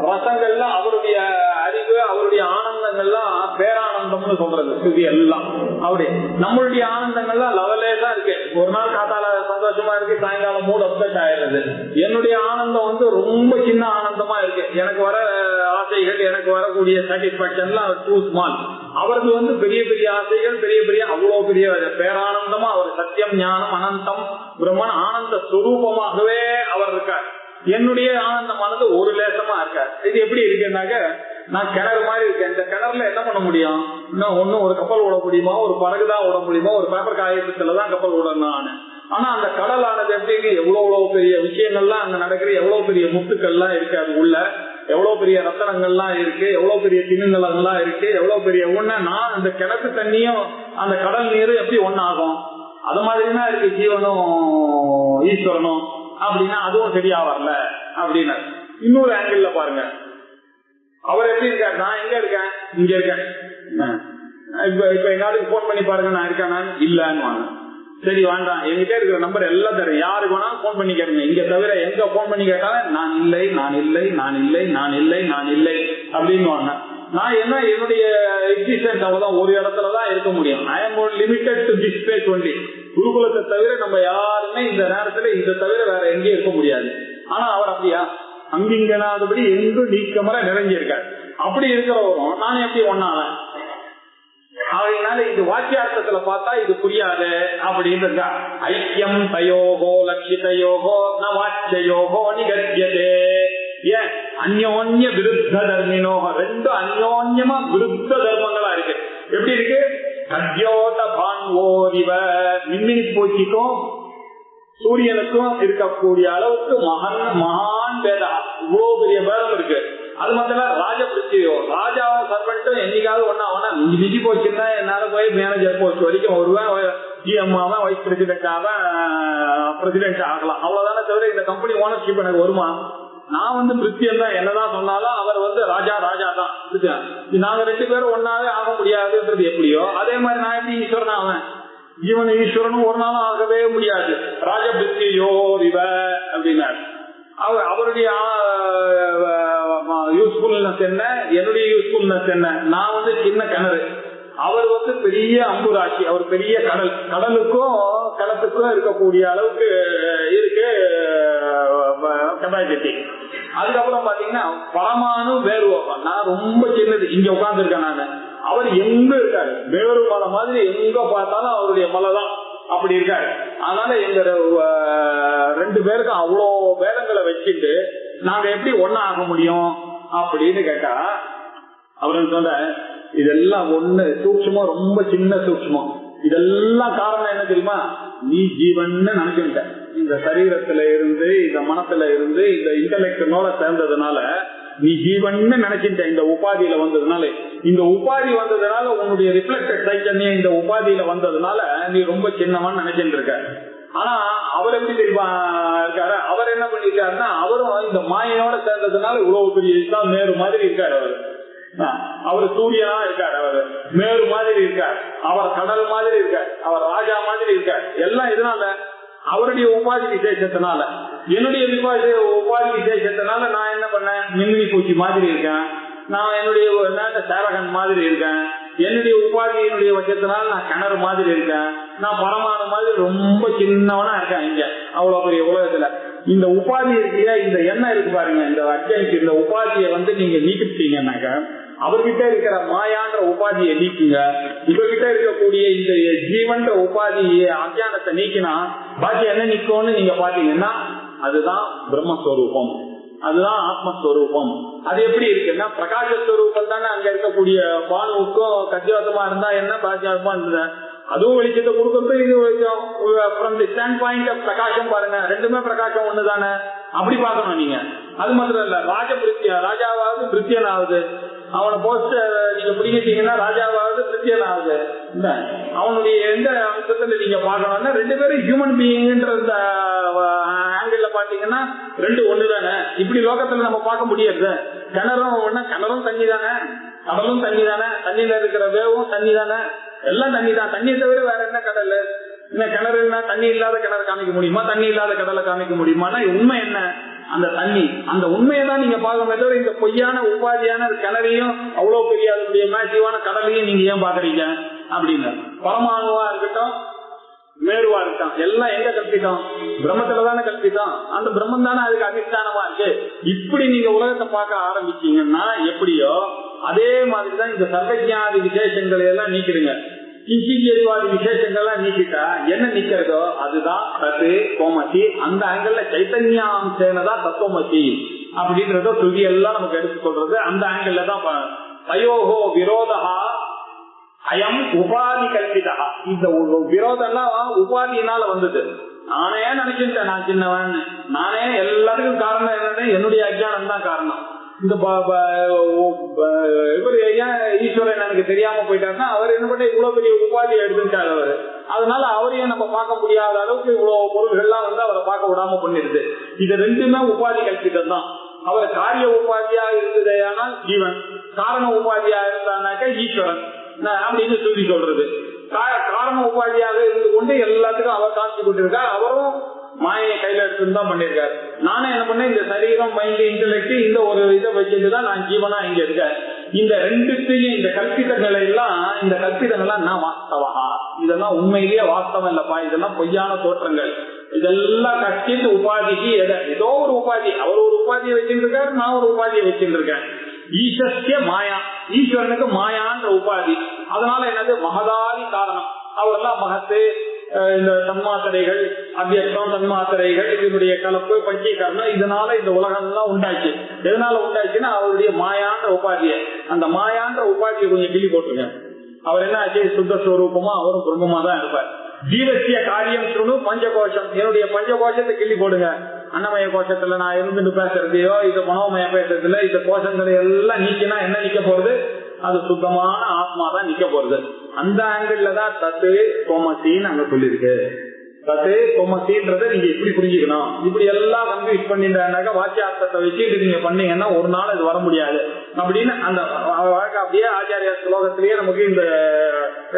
ரசங்கள்லாம், அவருடைய அறிவு, அவருடைய ஆனந்தங்கள்லாம் பேரானந்தம்னு சொல்றது. இது எல்லாம் அப்படியே. நம்மளுடைய ஆனந்தங்கள்லாம் லெவலே தான் இருக்கு. ஒரு நாள் காத்தால சந்தோஷமா இருக்கு, சாயங்காலம் மூட் அப்செட் ஆயிடுறது. என்னுடைய ஆனந்தம் வந்து ரொம்ப சின்ன ஆனந்தமா இருக்கு. எனக்கு வர ஆசைகள், எனக்கு வரக்கூடிய சாட்டிஸ்பாக்சன்லாம் டூ ஸ்மால். அவருக்கு வந்து பெரிய பெரிய ஆசைகள், பெரிய பெரிய அவ்வளவு பெரிய பேரானந்தமா அவர் சத்தியம் ஞானம் அனந்தம் பிரம்மன் ஆனந்த ஸ்வரூபமாகவே அவர் இருக்கார். என்னுடைய ஆனந்தமானது ஒரு லேசமா இருக்காரு. இது எப்படி இருக்குன்னாக்க, நான் கிணறு மாதிரி இருக்கேன். இந்த கிணறுல என்ன பண்ண முடியும்? இன்னும் ஒன்னும் ஒரு கப்பல் விட முடியுமா? ஒரு படகுதான் விட முடியுமா? ஒரு பேப்பர் காகிதத்துலதான் கப்பல் விடணும் நானு. ஆனா அந்த கடலானது எப்படி இருக்கு? எவ்வளவு பெரிய விஷயங்கள்லாம் அங்க நடக்குது. எவ்வளவு பெரிய முத்துக்கள்லாம் இருக்கு அது உள்ள. எவ்வளவு பெரிய ரத்தனங்கள்லாம் இருக்கு. எவ்வளவு பெரிய திமிங்கலங்கள்லாம் இருக்கு. எவ்வளவு பெரிய நான் அந்த கிணத்து தண்ணியும் அந்த கடல் நீரும் எப்படி ஒன்னாகும்? அது மாதிரிதான் இருக்கு ஜீவனும் ஈஸ்வரனும். அப்படின்னா அதுவும் சரியா வரல அப்படின்னா. இன்னொரு ஆங்கிள் பாருங்க, அவர் எப்படி இருக்காரு? நான் எங்க இருக்கேன்? இங்க இருக்கேன். இப்ப எங்காவது போன் பண்ணி பாருங்க, நான் இருக்கேன் இல்லன்னு வாங்க. சரி வேண்டாம், எங்கிட்ட இருக்கிற நம்பர் எல்லாம் தரேன், யாருக்கு வேணாலும் போன் பண்ணி கேளுங்க. இங்க தவிர எங்க போன் பண்ணி கேட்டாலும் நான் இல்லை, நான் இல்லை, நான் இல்லை, நான் இல்லை, நான் இல்லை அப்படின்னு வாங்க. நான் என்ன, என்னுடைய எக்ஸிஸ்டன்ஸ் அவ்வளவுதான், ஒரு இடத்துலதான் இருக்க முடியும். I am limited to this space only. குருகுலத்தை தவிர நம்ம யாருமே இந்த நேரத்துல இதை தவிர வேற எங்கேயும் இருக்க முடியாது. ஆனா அவர் அப்படியா? அங்கிங்கனாதபடி எங்கும் நீக்கமர நிறைஞ்சிருக்காரு. அப்படி இருக்கிறவரும் நான் எப்படி ஒன்னாவேன்? அதனால இது வாக்கியார்த்தத்துல பார்த்தா இது புரியாது அப்படின்னு ஐக்கியம் தயோகோ லட்சிதயோகோ ந வாச்சியோகோ நிகத்தியதே. ஏன் அந்யோன்ய விருத்த தர்மினோகோ, ரெண்டும் அந்யோன்யமா விருத்த தர்மங்களா இருக்கு. எப்படி இருக்கு? கத்யோத பான்வோரிவ, மின்மினி பூச்சிக்கும் சூரியனுக்கும் இருக்கக்கூடிய அளவுக்கு மகான் பேதா, இவ்வளவு பெரிய பேதம் இருக்கு. அது மட்டும் ராஜபிருத்தியோ, ராஜாவும் சர்வெண்ட்டும் என்னைக்காவது ஒன்னா அவனா மிஞ்சி போச்சுன்னா என்னால போய் மேனேஜர் போஸ்ட் வரைக்கும் வருவேன், ஜிஎம்மாவன் வைஸ் பிரசிடென்டாக பிரசிடென்ட் ஆகலாம், அவ்வளவுதானே தவிர இந்த கம்பெனி ஓனர்ஷிப் எனக்கு வருமா? நான் பிரித்தியன் தான், என்னதான் சொன்னாலும் அவர் ராஜா ராஜா தான். நாங்க 2 பேரும் ஒன்னாவே ஆக முடியாதுன்றது எப்படியோ அதே மாதிரி நான் எப்படி ஈஸ்வரன் ஆவேன்? ஜீவன் ஈஸ்வரனும் ஒரு நாளும் ஆகவே முடியாது. ராஜபிருத்தியோ இவ அப்படின்னாரு. அவருடைய யூஸ்ஃபுல்னஸ் என்ன, என்னுடைய யூஸ்ஃபுல்னஸ் என்ன? நான் சின்ன கிணறு, அவர் பெரிய அம்புராட்சி, அவர் பெரிய கடல். கடலுக்கும் கடத்துக்கும் இருக்கக்கூடிய அளவுக்கு இருக்கு கெப்பாசிட்டி. அதுக்கப்புறம் பாத்தீங்கன்னா பரமானு வேறுவோம், நான் ரொம்ப சின்னது, இங்க உட்கார்ந்து இருக்கேன் நானு, அவர் எங்க இருக்காரு, வேறு மலை மாதிரி எங்க பார்த்தாலும் அவருடைய மலை தான், அப்படி இருக்காரு. அதனால எங்க 2 பேருக்கும் அவ்வளோ வேதங்களை வச்சுட்டு நாங்க எப்படி ஒன்னா ஆக முடியும் அப்படின்னு கேட்டா, அவரு சொன்ன இதெல்லாம் ஒண்ணு சூட்சமம், ரொம்ப சின்ன சூட்சமம். இதெல்லாம் காரணம் என்ன தெரியுமா? நீ ஜீவன் நினைச்சுட்ட, இந்த சரீரத்துல இருந்து இந்த மனசுல இருந்து இந்த இன்டலெக்டனோட சேர்ந்ததுனால நீ ஜீவன் நினைச்சுட்ட. இந்த உபாதியில வந்ததுனால, இந்த உபாதி வந்ததுனால உன்னுடைய ரிஃப்ளெக்டட் சைத்தன்யம் இந்த உபாதியில வந்ததுனால நீ ரொம்ப சின்னவன் நினைச்சுட்டு இருக்க. ஆனா அவர் எப்படி தெரியுமா இருக்காரு? அவர் என்ன பண்ணிருக்காருன்னா, அவரும் இந்த மாயனோட சேர்ந்ததுனால இவ்வளவு பெரிய மேரு மாதிரி இருக்காரு. அவர் சூரியனா இருக்காரு, அவர் மேரு மாதிரி இருக்கார், அவர் கடல் மாதிரி இருக்கார், அவர் ராஜா மாதிரி இருக்கார். எல்லாம் இதனால அவருடைய உபாதி விசேஷத்தினால. என்னுடைய உபாதி விசேஷத்தினால நான் என்ன பண்ணேன்? மின்மினி பூச்சி மாதிரி இருக்கேன், நான் என்னுடைய சேவகன் மாதிரி இருக்கேன். என்னுடைய உபாதியினுடைய பட்சத்தினால நான் கிணறு மாதிரி இருக்கேன், நான் பரமானு மாதிரி ரொம்ப சின்னவனா இருக்கேன். இங்க அவ்வளவு பெரிய உலகத்துல இந்த உபாதி இருக்கையா, இந்த எண்ணம் இருக்கு பாருங்க, இந்த அத்தியாயத்து இந்த உபாதியை நீங்க நீக்கிட்டீங்கன்னாக்க அவர்கிட்ட இருக்கிற மாயான்ற உபாதியை நீக்குங்க. இவர்கிட்ட இருக்கக்கூடிய இந்த ஜீவன்ற உபாதி அஜானத்தை நீக்கினா பாக்கி என்ன நிக்கும்னு நீங்க பாத்தீங்கன்னா அதுதான் பிரம்மஸ்வரூபம், அதுதான் ஆத்மஸ்வரூபம். அது எப்படி இருக்குன்னா பிரகாசஸ்வரூபம் தானே. அங்க இருக்கக்கூடிய பானுவுக்கும் கத்தியாசமா இருந்தா என்ன, பாக்கியாசமா இருந்தா அதுவும் வெளிச்சத்தை கொடுக்கறது, இது வெளிச்சம். From the stand point of பிரகாசம் பாருங்க, ரெண்டுமே பிரகாசம் ஒண்ணுதானே, அப்படி பாக்கணும் நீங்க. அது மாத்திரம் இல்ல, ராஜாவாவது பிரித்தியன் ஆகுது, அவனை போஸ்ட் நீங்க பிடிக்கிட்டீங்கன்னா ராஜாவாவது பிரித்தியன் ஆகுது. அவனுடைய எந்த அம்சத்துல நீங்க பாக்கணும்னா 2 பேரும் ஹியூமன் பீயிங்ன்ற ஆங்கிள் பாத்தீங்கன்னா 2 ஒண்ணுதானே. இப்படி லோகத்துல நம்ம பார்க்க முடியாது. கிணறும் தண்ணி தானே, கடலும் தண்ணி தானே, தண்ணியில இருக்கிற வேவும் தண்ணி தானே, எல்லாம் தண்ணி தான். தண்ணியை தவிர வேற என்ன கடல்? கிணறுனா தண்ணி இல்லாத கிணறு காமிக்க முடியுமா? தண்ணி இல்லாத கடலை காமிக்க முடியுமானா உண்மை என்ன? அந்த தண்ணி, அந்த உண்மையை தான் நீங்க பார்க்கணுமே தவிர இந்த பொய்யான உபாதியான கிணறையும் அவ்வளவு பெரிய அதனுடைய மேசிவான கடலையும் நீங்க ஏன் பாக்குறீங்க அப்படின்னு. பரமாணுவா இருக்கட்டும், மேருவா இருக்கான், எல்லாம் எங்க கற்பித்தோம்? பிரம்மத்துலதானே கற்பித்தோம். அந்த பிரம்மம் தானே அதுக்கு அதிஷ்டானமா இருக்கு. இப்படி நீங்க உலகத்தை பார்க்க ஆரம்பிச்சீங்கன்னா எப்படியோ அதே மாதிரிதான் இந்த சர்வஜாதி விசேஷங்களை எல்லாம் நீக்கிடுங்க. கிஞ்சிஜேவாதி விசேஷங்கள்லாம் நீக்கிட்டா என்ன நிக்கிறதோ அதுதான் தத்து கோமசி. அந்த ஆங்கிள் சைத்தன்யாம்சேனதான் தத்துவமசி அப்படின்றத துதி எல்லாம் நமக்கு எடுத்து சொல்றது அந்த ஆங்கிள் தான். தயோகோ விரோதா அயம் உபாதி கல்பிதா. இந்த விரோதம்லாம் உபாதியினால வந்தது. நானே நினைச்சுட்டேன் நான் சின்னவன், நானே எல்லாத்துக்கும் காரணம் என்னன்னு என்னுடைய அஜ்ஞானம் தான் காரணம். இந்த ஈஸ்வரன் எனக்கு தெரியாம போயிட்டாருன்னா அவர் என்ன பண்ண இவ்வளவு பெரிய உபாதியை எடுத்துட்டாரு அவரு. அதனால அவரையும் நம்ம பார்க்க முடியாத அளவுக்கு இவ்வளவு பொருள்கள்லாம் அவரை பார்க்க விடாம பண்ணிடுது. இது 2மே உபாதி கல்பிதம் தான். அவர் காரிய உபாதியா இருந்தது ஆனால் ஜீவன், காரண உபாதியா இருந்தானாக்க ஈஸ்வரன் அப்படின்னு சொல்லி சொல்றது. காரண உபாதியாக இருந்து கொண்டு எல்லாத்துக்கும் அவர் காட்சி கொண்டிருக்கார். அவரும் மாயை கையில எடுத்துதான் பண்ணிருக்காரு. நானே என்ன பண்ணேன், இந்த சரீரம் மைண்ட் இன்டெலெக்ட் இந்த ஒரு இதை வச்சுட்டுதான் நான் ஜீவனா இங்க இருக்கேன். இந்த 2த்தையும் இந்த கற்பிதங்களை எல்லாம், இந்த கற்பிதங்கள்லாம் நான் வாஸ்தவா, இதெல்லாம் உண்மையிலேயே வாஸ்தவம் இல்லப்பா, இதெல்லாம் பொய்யான தோற்றங்கள். இதெல்லாம் கஷ்டித்து உபாதிக்கு ஏதோ ஒரு உபாதி, அவர் ஒரு உபாதியை வச்சுட்டு இருக்காரு, நான் ஒரு உபாதியை வச்சுட்டு இருக்கேன். ஈசஸ்ய மாயா, ஈஸ்வரனுக்கு மாயான்ற உபாதி. அதனால என்னது மகதாதி காரணம். அவரெல்லாம் மகத்து, இந்த தன்மாத்திரைகள், அவ்வியக்தம், தன்மாத்திரைகள், இதனுடைய கலப்பு, பஞ்சீகரணம், இதனால இந்த உலகம் எல்லாம் உண்டாச்சு. எதனால உண்டாச்சுன்னா அவருடைய மாயான்ற உபாதியை, அந்த மாயான்ற உபாதியை கொஞ்சம் கிளி போட்டுருங்க. அவர் என்ன ஆச்சு, சுத்த ஸ்வரூபமா அவரும் பிரம்மமா தான் இருப்பார். ஜீவசிய காரியம் சுணு பஞ்சகோஷம், என்னுடைய பஞ்சகோஷத்தை கிள்ளி போடுங்க. அன்னமய கோஷத்துல நான் இருந்துட்டு பேசுறதையோ, இது மனோமய பேசுறதுல இந்த கோஷங்களை எல்லாம் நீக்கினா என்ன நிக்க போறது, அது சுத்தமான ஆத்மா தான் நிக்க போறது. அந்த ஆங்கிள் தான் தத்து கோமசின்னு அங்க சொல்லிருக்கு. தத்து கோமசின்றத நீங்க இப்படி புரிஞ்சுக்கணும். இப்படி எல்லாம் கன்ஃபியூஸ் பண்ணிட்டாக்க வாக்கியார்த்தத்தை வச்சுட்டு நீங்க பண்ணீங்கன்னா ஒரு நாள் இது வர முடியாது அப்படின்னு அந்த அப்படியே ஆச்சாரிய ஸ்லோகத்திலேயே நமக்கு இந்த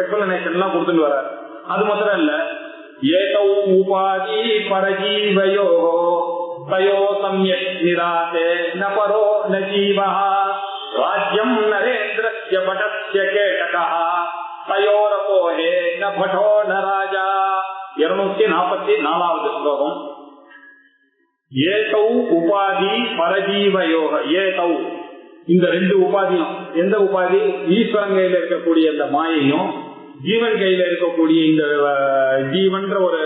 எக்ஸ்பிளனேஷன் எல்லாம் கொடுத்துட்டு வர்றாரு. அது மாத்திரம் இல்ல, ஏதௌ உபாதி பரஜீவயோ தயோ சம்யக் நிராசே ந பரோ ந ஜீவஹ ராஜ்யம் நரேந்திரஸ்ய படஸ்ய கேடகஹ தயோரபோஹே ந படோ ந ராஜா. 244வது ஸ்லோகம். ஏதௌ உபாதி பரஜீவயோக. ஏதௌ இந்த ரெண்டு உபாதியும், எந்த உபாதி, ஈஸ்வரன் கையில இருக்கக்கூடிய அந்த மாயையும் ஜீவன் கையில இருக்கக்கூடிய இந்த ஜீவன்ற ஒரு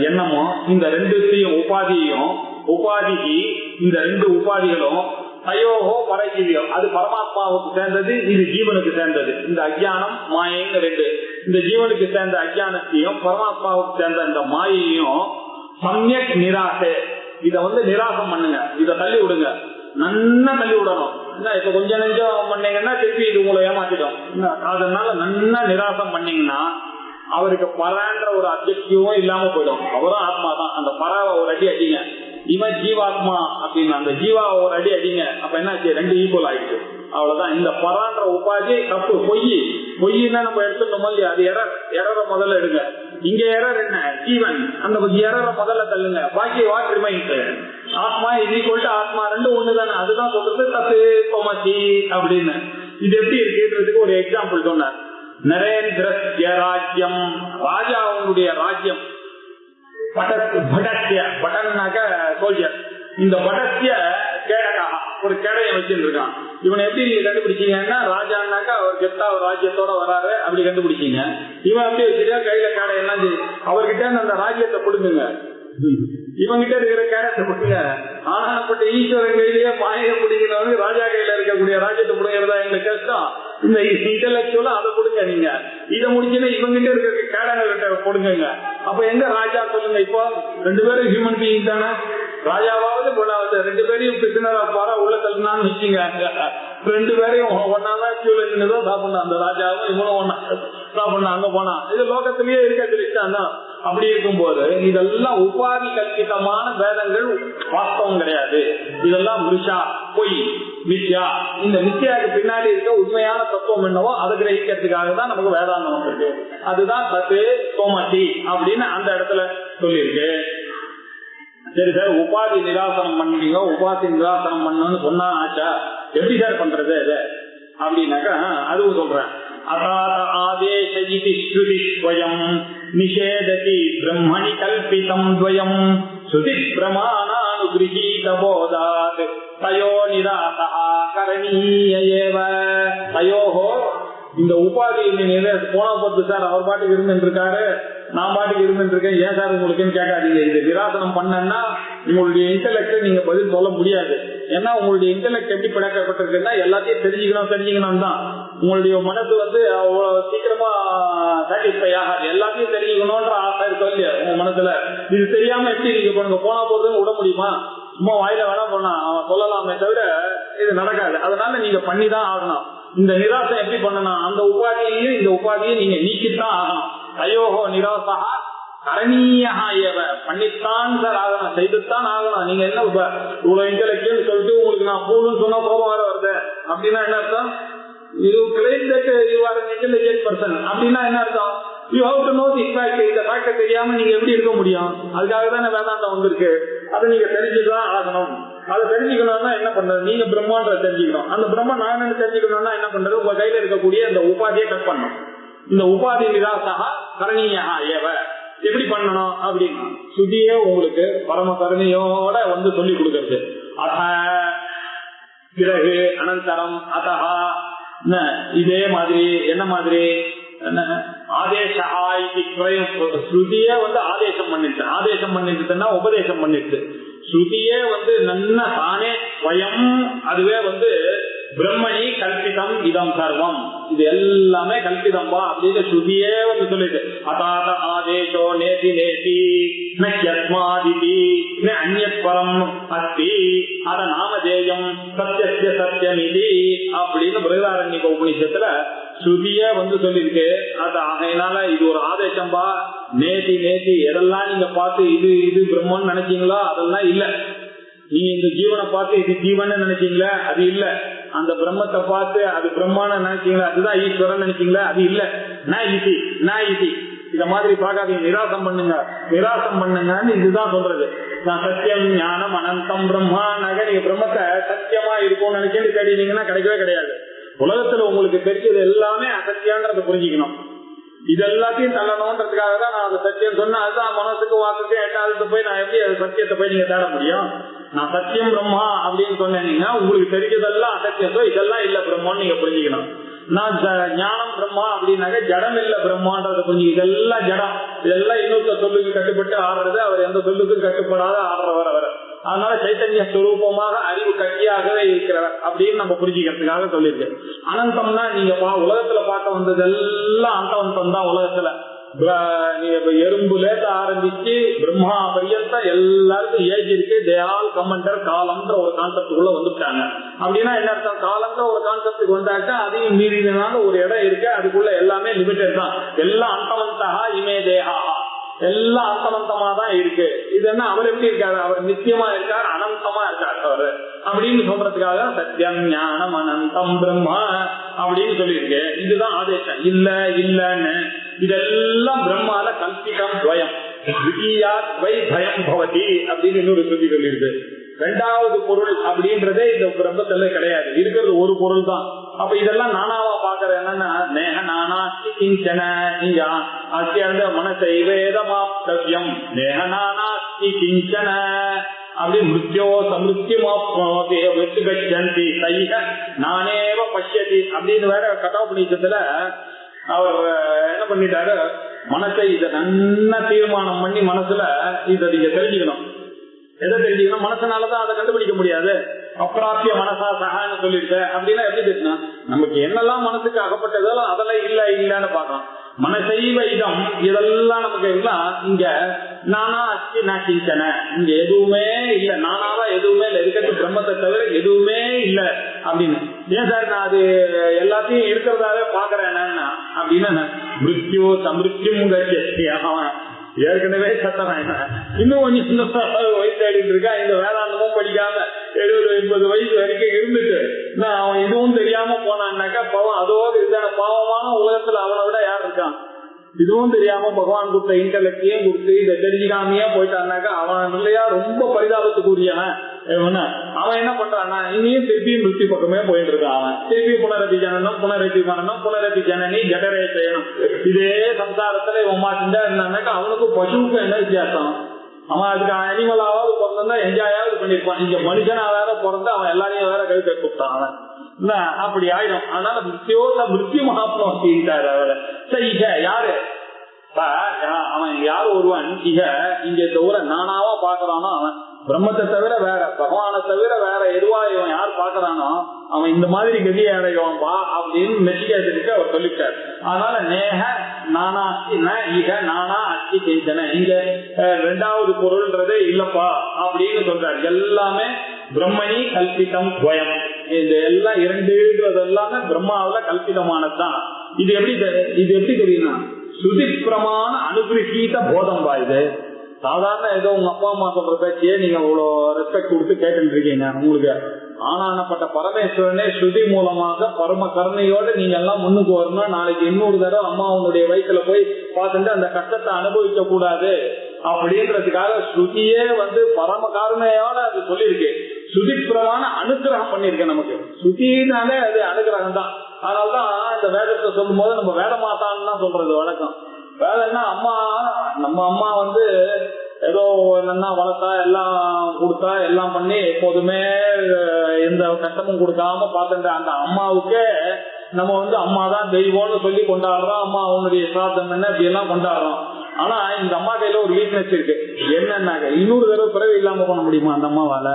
எண்ணமும், இந்த ரெண்டுத்தையும் உபாதியையும், உபாதிக்கு இந்த ரெண்டு உபாதிகளும் தயோகோ பரஜீவியோ, அது பரமாத்மாவுக்கு சேர்ந்தது, இது ஜீவனுக்கு சேர்ந்தது. இந்த அஜ்ஞானம் மாயைன்னு ரெண்டு, இந்த ஜீவனுக்கு சேர்ந்த அஜ்ஞானத்தையும் பரமாத்மாவுக்கு சேர்ந்த இந்த மாயையும் சம்யக் நிராசை, இத நிராசம் பண்ணுங்க, இத தள்ளி விடுங்க, நன்னா தள்ளி விடணும். இப்ப கொஞ்சம் நெஞ்சம் பண்ணீங்கன்னா திருப்பி இது உங்களை ஏமாத்திடும். அதனால நன்னா நிராசம் பண்ணீங்கன்னா அவருக்கு பரன்ற ஒரு அப்ஜெக்டிவும் இல்லாம போயிடும். அவரும் ஆத்மா தான். அந்த பராவை ஒரு அடி அடிங்க, இவன் ஜீவாத்மா அப்படின்னு அந்த ஜீவாவை ஒரு அடி அடிங்க, அப்ப என்னாச்சு, ரெண்டு ஈக்குவல் ஆயிடுச்சு. அவ்வளவுதான். இந்த பரான்ற உபாதி தப்பு, பொய்னா நம்ம எடுத்துட்டோமோ இல்லையா, அது எரர முதல்ல எடுங்க. இங்க எரர் என்ன, ஜீவன், அந்த எரர முதல்ல தள்ளுங்க. பாக்கி வாட் ரிமைன்ஸ், ஆத்மா இது ஈக்குவல் டு ஆத்மா, ரெண்டு ஒண்ணுதானே. அதுதான் சொல்றது தத்து கோமசி அப்படின்னு. இது எப்படி இருக்குன்றதுக்கு ஒரு எக்ஸாம்பிள் சொன்னார். நரேந்திரஸ்ய ராஜ்யம், ராஜா அவனுடைய ராஜ்யம், படஸ்ய, பட்டன்னாக்க சோல்ஜர், இந்த படஸ்ய கேடகா, ஒரு கேடையை வச்சுட்டு இருக்கான். இவனை எப்படி நீங்க கண்டுபிடிச்சீங்கன்னா, ராஜான்னாக்கா அவர் கெத்தா ஒரு ராஜ்யத்தோட வராரு அப்படி கண்டுபிடிச்சீங்க. இவன் எப்படி வச்சுட்டா கையில கேடை எல்லாம் அவர்கிட்ட அந்த ராஜ்யத்தை கொடுங்க, இவங்கிட்ட இருக்கிற கேடத்தை கொடுங்க. ஆனாப்பட்ட ஈஸ்வரன் கையிலேயே மாயை பிடிக்கிறவங்க ராஜா கையில இருக்கக்கூடிய ராஜ்யத்தை பிடிக்கிறதா எங்களுக்கு கஷ்டம். இந்த இன்டெலக்சுவலா அதை கொடுங்க. நீங்க இதை முடிச்சுன்னா இவங்கிட்ட இருக்க கேடங்கிட்ட கொடுங்க. அப்ப எங்க ராஜா சொல்லுங்க. இப்போ ரெண்டு பேரும் ஹியூமன் பீயிங் தானே, ராஜாவாவது பொண்ணாவது ரெண்டு பேரையும் பிரிசனரா பாரா உள்ள தள்ளினான்னு வச்சுங்க, ரெண்டு பேரையும் ஒன்னாதான் கியூல நின்றுதான் சாப்பிடணும். அந்த ராஜாவும் இவனும் ஒன்னா சாப்பிடணும். அங்க போனா இது லோகத்திலேயே இருக்க. அப்படி இருக்கும் போது இதெல்லாம் உபாதி கல்பிதமான வேதங்கள் வாஸ்தவம் கிடையாது. இதெல்லாம் மிருஷா, பொய், மித்யா. இந்த மித்யாவுக்கு பின்னாடி இருக்க உண்மையான தத்துவம் என்னவோ அதை கிரகிக்கிறதுக்காக தான் நமக்கு வேதாந்தம் வந்திருக்கு. அதுதான் தத்து கோமசி அப்படின்னு அந்த இடத்துல சொல்லியிருக்கு. சரி சார், உபாதி நிராசனம் பண்ணீங்க, உபாதி நிராசனம் பண்ணணும்னு சொன்னா ஆச்சா, எப்படி சார் பண்றது அது அப்படின்னாக்கா அதுவும் சொல்றேன். அதாத ஆதேச இதி ஸ்ருதி ஸ்வயம் நிஷேததி பிரம்மணி கல்பிதம் துவயம் ஸ்ருதி பிரமாணானுகிரஹீத போதாத் தயோ நிராசஹ கரணீய ஏவ. தயோஹோ, இந்த உபாதி போனா போது சார், அவர் பாட்டுக்கு இருந்துட்டு இருக்காரு, நான் பாட்டுக்கு இருந்துட்டு இருக்கேன், ஏன் சார் உங்களுக்குன்னு கேட்காதீங்க. இது விராசனம் பண்ணா உங்களுடைய இன்டெலெக்ட் நீங்க பதில் சொல்ல முடியாது. ஏன்னா உங்களுடைய இன்டெலெக்ட் எப்படி பிடக்கப்பட்டிருக்குன்னா எல்லாத்தையும் தெரிஞ்சுக்கணும் தான். உங்களுடைய மனசு அவ்வளவு சீக்கிரமா சாட்டிஸ்பை ஆகாது. எல்லாத்தையும் தெரிஞ்சுக்கணும்ன்ற ஆசை இருக்கும் இல்லையா உங்க மனசுல. இது தெரியாம எப்படி நீங்க பண்ணுங்க, போனா போறதுன்னு விட முடியுமா? சும்மா வாயில வேணா போனா அவன் சொல்லலாமே தவிர இது நடக்காது. அதனால நீங்க பண்ணிதான் ஆகணும். இந்த நிராசம் எப்படி பண்ணணும், அந்த உபாதியையும் இந்த உபாதியை நீங்க நீக்கித்தான் ஆகணும். அயோகோ நிராசா கரணீயா ஏவ, பண்ணித்தான் சார் ஆகணும், செய்துத்தான் ஆகணும். நீங்க என்ன இவ்வளவு இன்டெலெக்சுவல் சொல்லிட்டு உங்களுக்கு நான் பூலுன்னு சொன்னா கோபம் வர வருது அப்படின்னா என்ன அர்த்தம்? You claim that you are an intelligent person அப்படின்னா என்ன அர்த்தம்? You have to know this fact. இந்த ஃபேக்டை தெரியாம நீங்க எப்படி இருக்க முடியும்? அதுக்காக தான் வேதாந்தம் வந்திருக்கு. அதை நீங்க தெரிஞ்சுதான் ஆகணும். அதை தெரிஞ்சுக்கணும்னா என்ன பண்றது, நீங்க பிரம்மான்ற தெரிஞ்சுக்கணும். அந்த பிரம்மா நான் தெரிஞ்சுக்கணும்னா என்ன பண்றது, உங்க கையில இருக்கக்கூடிய அந்த உபாதியை கட் பண்ணணும். இந்த உபாதி நிராசா கரணீயா ஏவ, எப்படி பண்ணணும் அப்படின்னா சுதியே உங்களுக்கு பரம கருணையோட சொல்லி கொடுக்கறது. அத பிறகு அனந்தரம் அதஹா இதே மாதிரி என்ன மாதிரி ஸ்ருதியே ஆதேசம் பண்ணிட்டு ஆதேசம் பண்ணிட்டுன்னா உபதேசம் பண்ணிட்டு ஸ்ருதியே நன்ன தானே ஸ்வயம் அதுவே பிரம்மணி கல்பிதம் இதம் சர்வம் இது எல்லாமே கல்பிதம் வா அப்படின்னு ஸ்ருதியே சொல்லிட்டு அதாத ஆதேசோ நேதி நேதி நஸ்மாதிதி அந்நியத் பரம் அஸ்தி அத நாமதேயம் சத்யஸ்ய சத்யமிதி அப்படின்னு பிருகதாரண்யக உபநிஷத்துல ஸ்ருதியே சொல்லிருக்கு. அது ஆகையினால இது ஒரு ஆதேசம் பா. நேதி நேதி எதெல்லாம் நீங்க பார்த்து இது இது பிரம்மன் நினைச்சீங்களோ அதெல்லாம் இல்ல. நீங்க இந்த ஜீவனை பார்த்து இது ஜீவன் நினைச்சீங்களா அது இல்ல. அந்த பிரம்மத்தை பார்த்து அது பிரம்மான நினைச்சீங்களா அதுதான் ஈஸ்வரன் நினைச்சீங்களா அது இல்ல. நான் இத மாதிரி பார்க்காதீங்க, நிராசம் பண்ணுங்க நிராசம் பண்ணுங்கன்னு இதுதான் சொல்றது. நான் சத்தியம் ஞானம் அனந்தம் பிரம்மா நக நீங்க பிரம்மத்தை சத்தியமா இருக்கும்னு நினைச்சுட்டு தேடினீங்கன்னா கிடைக்கவே கிடையாது. உலகத்துல உங்களுக்கு தெரிஞ்சது எல்லாமே அசத்தியான்றத புரிஞ்சுக்கணும். இது எல்லாத்தையும் தள்ளணும்ன்றதுக்காக தான் நான் அந்த சத்தியம் சொன்னேன். அதுதான் மனசுக்கு வாக்குக்கு எட்டாவது போய் நான் எப்படி சத்தியத்தை போய் நீங்க தேட முடியும்? நான் சத்தியம் பிரம்மா அப்படின்னு சொன்னீங்கன்னா உங்களுக்கு தெரிஞ்சதெல்லாம் அசத்தியத்தோ இதெல்லாம் இல்ல பிரம்மான்னு நீங்க புரிஞ்சுக்கணும். நான் ஞானம் பிரம்மா அப்படின்னாக்க ஜடம் இல்ல பிரம்மான்றத புரிஞ்சு இதெல்லாம் ஜடம், இதெல்லாம் இன்னொருத்த சொல்லுக்கு கட்டுப்பட்டு ஆடுறது, அவர் எந்த சொல்லுக்கும் கட்டுப்படாத ஆடுறவர் அவர். அதனால சைத்தன்ய ஸ்வரூபமாக அறிவு கட்டியாகவே இருக்கிறவர் அப்படின்னு நம்ம புரிஞ்சுக்கிறதுக்காக சொல்லியிருக்கு. அனந்தம்னா நீங்க உலகத்துல பார்க்க வந்தது எல்லாம் அந்தவந்தம் தான். உலகத்துல எறும்புல ஆரம்பிச்சு பிரம்மா பரியந்த எல்லாருக்கும் ஏஜ் இருக்கு. தேயால் கமெண்டர் காலம்ன்ற ஒரு கான்செப்டுக்குள்ள வந்துட்டாங்க. அப்படின்னா என்ன அர்த்தம்? காலம்ன்ற ஒரு கான்செப்டுக்கு வந்தாக்கா அதையும் மீறினால ஒரு இடம் இருக்கு, அதுக்குள்ள எல்லாமே லிமிடெட் தான். எல்லாம் அந்தவந்தா இமே தேஹா எல்லாம் அந்தமந்தமா தான் இருக்கு. இது என்ன அவர் எப்படி இருக்காரு? அவர் நித்தியமா இருக்கார், அனந்தமா இருக்காரு அவரு அப்படின்னு சொல்றதுக்காக சத்தியம் ஞானம் அனந்தம் பிரம்மா அப்படின்னு சொல்லியிருக்கு. இதுதான் ஆதேசம். இல்ல இல்லன்னு இதெல்லாம் பிரம்மால கல்பிதம் துவயம் பயம் பவதி அப்படின்னு இன்னொரு சொல்லி சொல்லியிருக்கு. ரெண்டாவது பொருள் அப்படின்றதே இந்த பிரம்மத்துல கிடையாது, இருக்கிறது ஒரு பொருள் தான். அப்ப இதெல்லாம் நானாவா பாக்குற என்னன்னா நேக நானா கிஞ்சன நீங்க அத்தியார்ந்த மனசை வேதமாப்தவ்யம் நேக நானா கிஞ்சன அப்படி மிருத்யோ சமிருத்தியமாப்னோதி கச்சந்தி தைக நானேவ பஷ்யதி அப்படின்னு வேற கதாபுனிஷத்துல அவர் என்ன பண்ணிட்டாரு, மனசை இதை நன்னா தீர்மானம் பண்ணி மனசுல இதை நீங்க தெரிஞ்சுக்கணும். எதை தெரிஞ்சுக்கணும்? மனசனாலதான் அதை கண்டுபிடிக்க முடியாது. அப்பிராப்பிய மனசா சகான்னு சொல்லிட்டு அப்படின்னா எப்படி தெரியும்? நமக்கு என்னெல்லாம் மனசுக்கு அகப்பட்டதோ அதெல்லாம் இல்ல இல்லன்னு பாக்கலாம். மனசைவ இதம் இதெல்லாம் நமக்கு எல்லாம் இங்க நானா அச்சி நான் கிஞ்சன இங்க எதுவுமே இல்ல, நானாவா எதுவுமே இல்ல, இருக்கிறது பிரம்மத்தை தவிர எதுவுமே இல்ல அப்படின்னு. ஏன் சார் நான் அது எல்லாத்தையும் இருக்கிறதாவே பாக்குறேன் அப்படின்னா மிருத்யு சமிருத்தியும் அவன் ஏற்கனவே சத்தம் இன்னும் கொஞ்சம் வயசாடிட்டு இருக்கா. இந்த வேதாந்தமும் படிக்காம 70-80 வயசு வரைக்கும் இருந்துட்டு அவன் இதுவும் தெரியாம போனான்னாக்கா பாவம் அதோடு இதுதான பாவமான உலகத்துல அவனை விட யார் இருக்கான்? இதுவும் தெரியாம பகவான் கொடுத்த இன்டலெக்டையும் கொடுத்து இதை தெரிஞ்சுக்காமையே போயிட்டான்னாக்கா அவன் இல்லையா ரொம்ப பரிதாபத்துக்குரியவன். அவன் என்ன பண்றான்னா இனியும் திருப்பியும் மிருத்தி பக்கமே போயிட்டு இருக்கான். அவன் திருப்பி புனரதி ஜனனம் புனரதி மரணம் புனரதி ஜனனி ஜடரே செய்யணும். இதே சம்சாரத்துல இவன் மாட்டிண்டா இருந்தான்னாக்கா அவனுக்கு பசுவுக்கு என்ன வித்தியாசம்? அவன் அதுக்கு அனிமலாவது பிறந்தா என்ஜாயாவது பண்ணிருப்பான். இங்க மனுஷனா வேற பிறந்து அவன் எல்லாரையும் வேற கழுத்தை கூப்பிட்டான் அவன். அப்படி ஆயிடும். அதனால மிருத்யு மகாத்மாரு அவரை இக யாரு அவன் யார் ஒருவன் இக இங்க இந்த ஊரை நானாவா பாக்குறானோ அவன் பிரம்மத்தை தவிர வேற பகவானை தவிர வேற எதுவா இவன் யார் பாக்குறானோ அவன் இந்த மாதிரி கதியை அடைவான் பா அப்படின்னு மெச்சிக்காதுக்கு அவர் சொல்லிட்டார். அதனால நேக நானா இக நானா அச்சி செஞ்சன இங்க ரெண்டாவது பொருள்ன்றதே இல்லப்பா அப்படின்னு சொல்றாரு. எல்லாமே பிரம்மணி கல்பிதம் துவயம். இந்த எல்லாம் இரண்டுன்றது எல்லாமே பிரம்மாவில கல்பிதமானதுதான். இது எப்படி தெரியும்னா சுதி பிரமாண அனுகிரகீத போதம் பா. இது சாதாரண ஏதோ உங்க அப்பா அம்மா சொல்ற பேச்சையே நீங்க அவ்வளவு ரெஸ்பெக்ட் கொடுத்து கேட்டு இருக்கீங்க. உங்களுக்கு ஆனானப்பட்ட பரமேஸ்வரனே ஸ்ருதி மூலமாக பரம கருணையோட நீங்க எல்லாம் முன்னுக்கு வரணும். நாளைக்கு இன்னொரு தடவை அம்மா உன்னுடைய வயிற்றுல போய் பார்த்துட்டு அந்த கஷ்டத்தை அனுபவிக்க கூடாது அப்படின்றதுக்காக ஸ்ருதியே பரம கருணையோட அது சொல்லியிருக்கு. ஸ்ருதி பிரமான அனுகிரகம் பண்ணிருக்கேன் நமக்கு. ஸ்ருதினாலே அது அனுகிரகம் தான். அதனால்தான் இந்த வேதத்தை சொல்லும் போது நம்ம வேத மாதான்னு தான் சொல்றது வழக்கம். வேதம்னா அம்மா நம்ம அம்மா ஏதோ நல்லா வளர்த்தா எல்லாம் கொடுத்தா எல்லாம் பண்ணி எப்போதுமே எந்த கஷ்டமும் கொடுக்காம பார்த்துட்ட அந்த அம்மாவுக்கே நம்ம அம்மா தான் தெய்வம்னு சொல்லி கொண்டாடுறோம். அம்மா அவனுடைய சாதம் என்ன இப்படி எல்லாம் கொண்டாடுறோம். ஆனா இந்த அம்மா கையில ஒரு வீக்னஸ் இருக்கு. என்னன்னாக்க இன்னொரு தடவை பிறகு இல்லாம பண்ண முடியுமா அந்த அம்மாவால?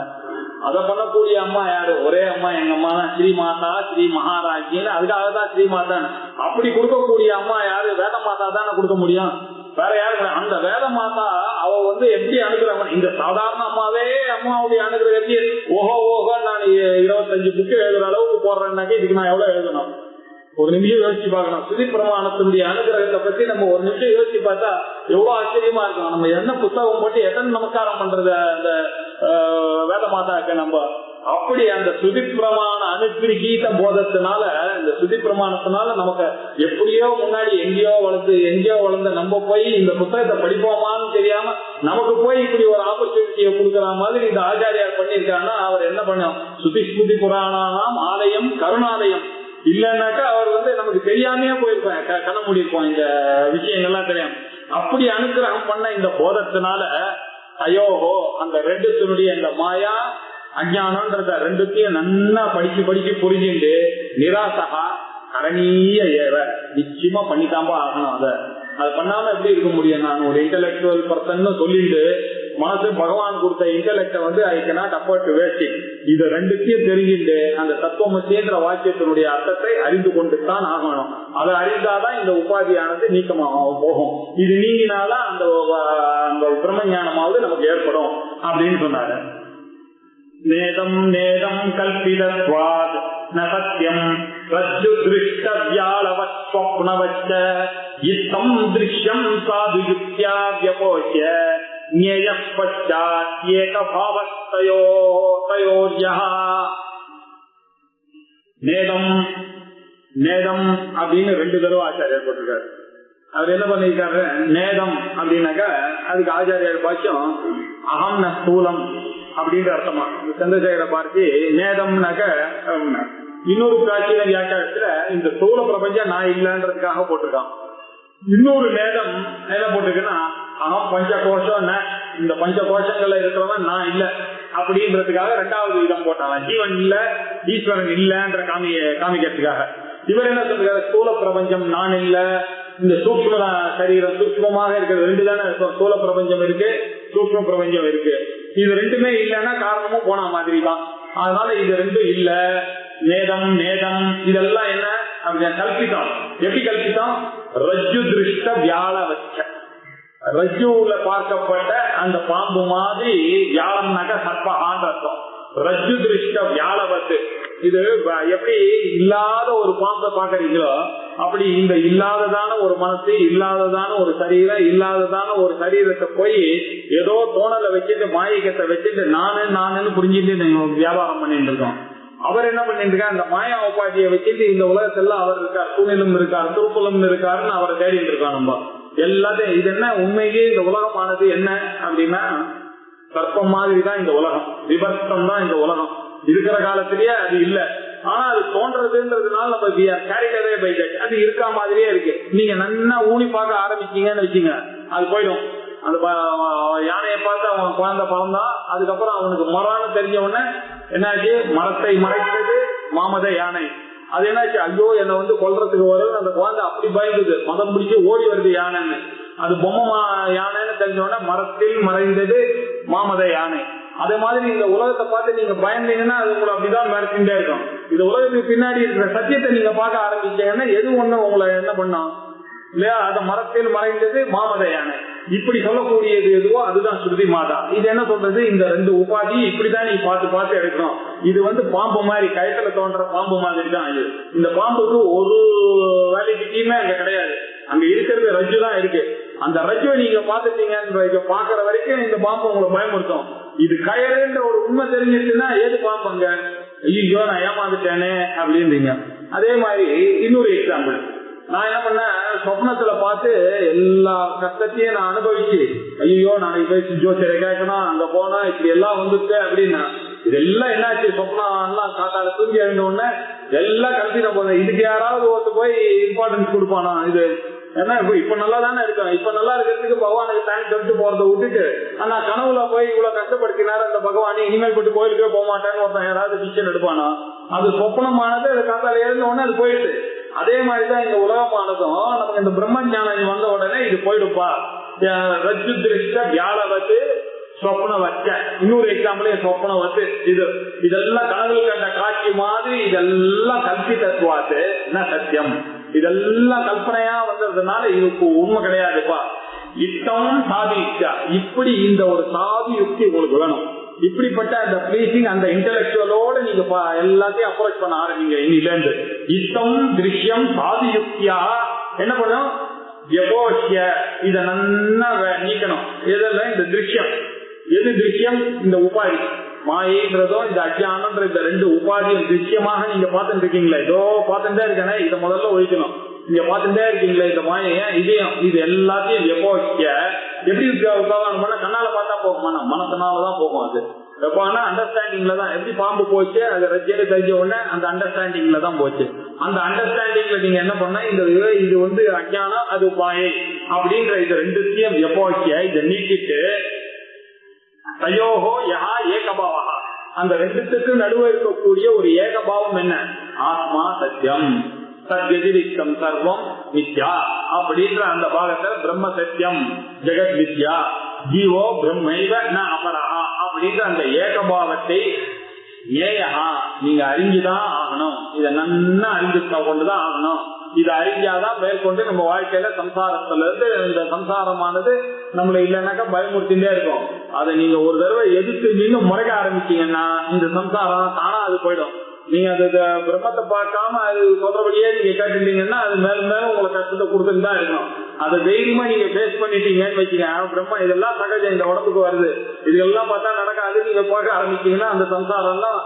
அதை பண்ணக்கூடிய அம்மா யாரு? ஒரே அம்மா எங்க அம்மா தான், ஸ்ரீ மாதா ஸ்ரீ மகாராஜின்னு. அதுக்காக தான் ஸ்ரீ மாதான். அப்படி கொடுக்கக்கூடிய அம்மா யாரு? வேத மாதா தானே கொடுக்க முடியும், வேற யாரு? அந்த வேத மாதா அவ எப்படி அனுகிரகம், இந்த சாதாரண அம்மாவே அம்மாவுடைய அனுகிரகம் எப்படி ஓஹோ நான் 25 புக்கு எழுதுற அளவுக்கு போடுறேன்னாக்க இதுக்கு நான் எவ்வளவு எழுதணும்? ஒரு நிமிஷம் யோசிச்சு பார்க்கணும். ஸ்ருதி பிரமாணத்தினுடைய அனுகிரகத்தை பத்தி நம்ம ஒரு நிமிஷம் யோசிச்சு பார்த்தா எவ்வளவு ஆச்சரியமா இருக்கும். நம்ம என்ன புத்தகம் போட்டு எத்தனை நமஸ்காரம் பண்றது அந்த வேத மாதாக்கு நம்ம. அப்படி அந்த ஸ்ருதி பிரமாண அனுகிரகீத போதத்தினால, இந்த ஸ்ருதி பிரமாணத்தினால நமக்கு எப்படியோ முன்னாடி எங்கேயோ வளர்ந்து நம்ம போய் இந்த புத்தகத்தை படிப்போமான்னு தெரியாம நமக்கு போய் இப்படி ஒரு ஆப்பர்ச்சுனிட்டியை கொடுக்குற மாதிரி இந்த ஆச்சாரியார் பண்ணியிருக்காங்கன்னா அவர் என்ன பண்ணும்? ஸ்ருதி புராணானாம் ஆலயம் கருணாலயம். இல்லன்னாக்கா அவர் நமக்கு தெரியாமையே போயிருப்பேன், கண்ண முடியிருப்போம் இந்த விஷயங்கள்லாம் தெரியாம. அப்படி அனுகிரகம் பண்ண இந்த போதத்தினால அயோகோ அந்த ரெண்டுத்தினுடைய இந்த மாயா அஞ்ஞானம்ன்றத ரெண்டுத்தையும் நல்லா படிச்சு புரிஞ்சுட்டு நிராசகா கரணீய ஏவ நிச்சயமா பண்ணித்தாம்பா ஆகணும். அதை பண்ணாம எப்படி இருக்க முடியும்? நான் ஒரு இன்டெலக்சுவல் பர்சன் சொல்லிட்டு மனசு பகவான் கொடுத்த இன்டெலக்ட I cannot afford to waste it. இதை ரெண்டுத்தையும் தெரிஞ்சுட்டு அந்த தத்துவமசின்ற வாக்கியத்தினுடைய அர்த்தத்தை அறிந்து கொண்டு தான் ஆகணும். அதை அறிந்தாதான் இந்த உபாதியானது நீக்கமாக போகும். இது நீங்கினாதான் அந்த பிரம்ம ஞானமாவது நமக்கு ஏற்படும் அப்படின்னு சொன்னாரு. நேதம் நேதம் கல்பிதத்வாத் ந சத்யம் ரஜ்ஜு திருஷ்ட வியாளவத் ஸ்வப்னவச்ச இத்தம் திருஷ்யம் சாது யுக்த்யா வ்யபோச்ய ஞேயः பச்சாத் ஏகபாவஸ்தயோர்யः. நேதம் நேதம் அப்படின்னு 2 தடவை ஆச்சாரியர் போட்டிருக்காரு. அவர் என்ன பண்ணிருக்காரு? நேதம் அப்படின்னாக்கா அதுக்கு ஆச்சாரியர் பாஷ்யம் அகம் ந ஸ்தூலம் அப்படின்ற அர்த்தமா. சந்திரசேகர பார்த்தி நேதம்னாக்க இன்னொரு பிராச்சீன வியாக்கியானத்துல இந்த ஸ்தூல பிரபஞ்சம் நான் இல்லைன்றதுக்காக போட்டிருக்கான். இன்னொரு நேதம் என்ன போட்டிருக்குன்னா அகம் பஞ்ச கோஷம், இந்த பஞ்ச கோஷங்கள்ல இருக்கிறவன் நான் இல்ல அப்படின்றதுக்காக 2வது விதம் போட்டாங்க. ஜீவன் இல்ல ஈஸ்வரன் இல்லன்ற காமிக்கிறதுக்காக. இவர் என்ன சொல்றாரு? ஸ்தூல பிரபஞ்சம் நான் இல்ல, இந்த சூக்ஷ்ம சரீரம் சூக்ஷ்மமாக இருக்கிறது 2 தானே. ஸ்தூல பிரபஞ்சம் இருக்கு, சூக்ஷ்ம பிரபஞ்சம் இருக்கு. இது 2மே இல்லைன்னா காரணமும் போன மாதிரி தான். அதனால இது 2 இல்ல. நேதம் நேதம் இதெல்லாம் என்ன அப்படின்னா கல்பித்தம். எப்படி கல்பித்தம்? ரஜ்ஜு திருஷ்ட வியாழவச்ச, ரஜ்ஜுல பார்க்கப்பட்ட அந்த பாம்பு மாதிரி. வியாழம்னாக்க சர்ப்பகான்ற அர்த்தம். ரஜ்ஜு திருஷ்ட வியாழவத்து. இது எப்படி இல்லாத ஒரு பாம்பை பாக்குறீங்களோ அப்படி இந்த இல்லாததான ஒரு மனசு, இல்லாததான ஒரு சரீரம், இல்லாததான ஒரு சரீரத்தை போய் ஏதோ தோணலை வச்சுட்டு மாயக்கத்தை வச்சுட்டு நானு புரிஞ்சுட்டு வியாபாரம் பண்ணிட்டு இருக்கோம். அவர் என்ன பண்ணிட்டு இருக்காரு? அந்த மாயா உபாதியை வச்சுட்டு இந்த உலகத்துல அவர் இருக்கார், தூணிலும் இருக்கார், திருப்புலும் இருக்காருன்னு அவரை தேடிட்டு இருக்கோம். நம்ம எல்லாத்தையும் இது என்ன உண்மையிலேயே இந்த உலகமானது என்ன அப்படின்னா சர்ப்பம் மாதிரி தான் இந்த உலகம், விபர்த்தம் தான் இந்த உலகம். இருக்கிற காலத்திலேயே அது இல்ல. ஆனா அது தோன்றதுன்றதுனால நம்ம கேரிட்டவே பை தட். அது இருக்கா மாதிரியே இருக்கு. நீங்க நல்லா ஊனி பார்க்க ஆரம்பிச்சீங்கன்னு வச்சுங்க, அது போயிடும். அந்த யானையை பார்த்து அவன் குழந்தை பழந்தான். அதுக்கப்புறம் அவனுக்கு மரம்னு தெரிஞ்ச உடனே என்னாச்சு? மரத்தை மறைத்தது மாமத யானை. அது என்னாச்சு? ஐயோ என்னை கொல்றதுக்கு வருது. அந்த குழந்தை அப்படி பயந்துது, மதம் பிடிச்சு ஓடி வருது யானைன்னு. அது பொம்மை யானைன்னு தெரிஞ்ச உடனே மரத்தில் மறைந்தது மாமத யானை. அதே மாதிரி இந்த உலகத்தை பார்த்து நீங்க பயந்தீங்கன்னா அது உங்களை அப்படிதான் மிரட்டிகிட்டே இருக்கும். இந்த உலகத்துக்கு பின்னாடி இருக்கிற சத்தியத்தை நீங்க பார்க்க ஆரம்பிச்சீங்கன்னா எது ஒண்ணு உங்களை என்ன பண்ணும் இல்லையா? அந்த மரத்தில் மறைந்தது மாமத யானை. இப்படி சொல்லக்கூடியது எதுவோ அதுதான் ஸ்ருதி மாதா. இது என்ன சொல்றது? இந்த 2 உபாதி இப்படிதான் நீ பார்த்து எடுக்கணும். இது பாம்பு மாதிரி, கயத்துல தோன்ற பாம்பு மாதிரி தான் இது. இந்த பாம்புக்கு ஒரு வேலைக்குமே அங்க கிடையாது. அங்க இருக்கிறது ரஜ்ஜு தான் இருக்கு. அந்த ரஜ்ஜுவை நீங்க பாத்துட்டீங்க பாக்குற வரைக்கும் இந்த பாம்பு உங்களை பயமுறுத்தும். இது கயறுன்ற ஒரு உண்மை தெரிஞ்சிச்சுன்னா ஏது பாம்பு அங்க? ஐயோ நான் ஏமாந்துட்டேனே அப்படின்றீங்க. அதே மாதிரி இன்னொரு எக்ஸாம்பிள். நான் என்ன பண்ணேன்? சொப்னத்துல பார்த்து எல்லா கஷ்டத்தையும் நான் அனுபவிச்சு ஐயோ நாளைக்கு போய் ஜோசியரை கேட்கணும், அங்க போனா இப்படி எல்லாம் வந்துட்டு அப்படின்னா இதெல்லாம் என்னாச்சு? சொப்னம் எல்லாம் காத்தால தூங்கி எழுந்த உடனே எல்லாம் கல்பின போதும். இதுக்கு யாராவது போய் இம்பார்ட்டன்ஸ் கொடுப்பானா? இது ஏன்னா இப்ப நல்லா தானே இருக்கோம், இப்ப நல்லா இருக்கிறதுக்கு பகவானுக்கு தேங்க்ஸ் சொல்லிட்டு போறதை விட்டுட்டு ஆனா கனவுல போய் இவ்வளவு கஷ்டப்படுத்தினாரு அந்த பகவானே இனிமேல் போட்டு கோயிலுக்கே போக மாட்டேன்னு ஒருத்தன் யாராவது பிக்சர் எடுப்பானோ அது சொப்பனமானது, அது காத்தால எழுந்த உடனே அது போயிடுது. அதே மாதிரிதான் இந்த உலகமானதும் நமக்கு இந்த பிரம்ம ஞானம் வந்த உடனே இது போயிடுப்பா. ரஜ்ஜு திருஷ்ட வியாழவத்து சொப்ன வச்ச, இன்னொரு எக்ஸாம்பிளே சொப்ன வச்சு இதெல்லாம் கனவுல கண்ட காட்சி மாதிரி இதெல்லாம் கல்பித்தத்துவாத்து என்ன சத்தியம், இதெல்லாம் கல்பனையா வந்ததுனால இதுக்கு உண்மை கிடையாதுப்பா. இத்தம் சாதிச்சா, இப்படி இந்த ஒரு சாதி யுக்தி உங்களுக்கு வேணும். இப்படிப்பட்ட அந்த பிளீசிங் அந்த இன்டெலக்சுவலோட நீங்க எல்லாத்தையும் அப்ரோச் பண்ண ஆரம்பிங்க. இன்னிலேருந்து இத்தம் திருஷ்யம் சாதி யுக்தியா என்ன பண்ணும், இத நல்லா நீக்கணும். எதெல்லாம் இந்த திருஷ்யம், எது திருஷ்யம், இந்த உபாதி மாயைன்றதோ இந்த அஜ்ஞானம்ன்ற இந்த ரெண்டு உபாதியும் திருஷ்யமாக நீங்க பார்த்துட்டு இருக்கீங்களா, ஏதோ பார்த்துட்டே இருக்கனே, இதை முதல்ல ஒழிக்கணும். நீங்க பார்த்துட்டே இருக்கீங்களா இந்த மாயைய, இதையும் இது எல்லாத்தையும் எப்படி பண்ண கண்ணால பார்த்தா போகுமா, மனசனாலதான் போகும். அது எப்பனா அண்டர்ஸ்டாண்டிங்ல தான். எப்படி பாம்பு போச்சு, அது ரஜ்ஜில தெரிஞ்ச உடனே அந்த அண்டர்ஸ்டாண்டிங்ல தான் போச்சு. அந்த அண்டர்ஸ்டாண்டிங்ல நீங்க என்ன பண்ண, இது வந்து அஜ்ஞானம், அது மாயை அப்படின்ற இது ரெண்டுத்தையும் இதை நீக்கிட்டு தயோகோ யா ஏகபாவா, அந்த ரெண்டுத்துக்கு நடுவே இருக்கக்கூடிய ஒரு ஏகபாவம் என்ன, ஆத்மா சத்தியம், சத்யதிரிக்தம் சர்வம் மித்யா அப்படின்ற அந்த பாகத்துல பிரம்ம சத்தியம் ஜெகத் வித்யா ஜீவோ பிரம்மைவ ந அபரஹா அப்படின்ற அந்த ஏகபாவத்தை ஏயா நீங்க அறிஞ்சுதான் ஆகணும். இதை நன்னா அறிஞ்சுக்க கொண்டுதான் ஆகணும். இதை அறிஞ்சாதான் மேற்கொண்டு நம்ம வாழ்க்கையில சம்சாரத்துல இருந்து இந்த சம்சாரமானது நம்மள இல்லைன்னாக்கா பயமுறுத்திட்டே இருக்கும். அதை நீங்க ஒரு தடவை எதிர்த்து நீங்க முறைக்க ஆரம்பிச்சீங்கன்னா இந்த சம்சாரம் தானா அது போயிடும். நீங்க அது பிரம்மத்தை பார்க்காம அது சொல்றபடியே நீங்க கேட்டுட்டீங்கன்னா அது மேலும் மேலும் உங்களுக்கு கஷ்டத்தை கொடுத்துட்டு தான் இருக்கணும். அதை தைரியமா நீங்க பேஸ் பண்ணிட்டீங்கன்னு வச்சுக்கோங்க, பிரம்மா இதெல்லாம் சகஜம், இந்த உடம்புக்கு வருது, இதெல்லாம் பார்த்தா நடக்காது, நீங்க பார்க்க ஆரம்பிச்சீங்கன்னா அந்த சம்சாரம்லாம்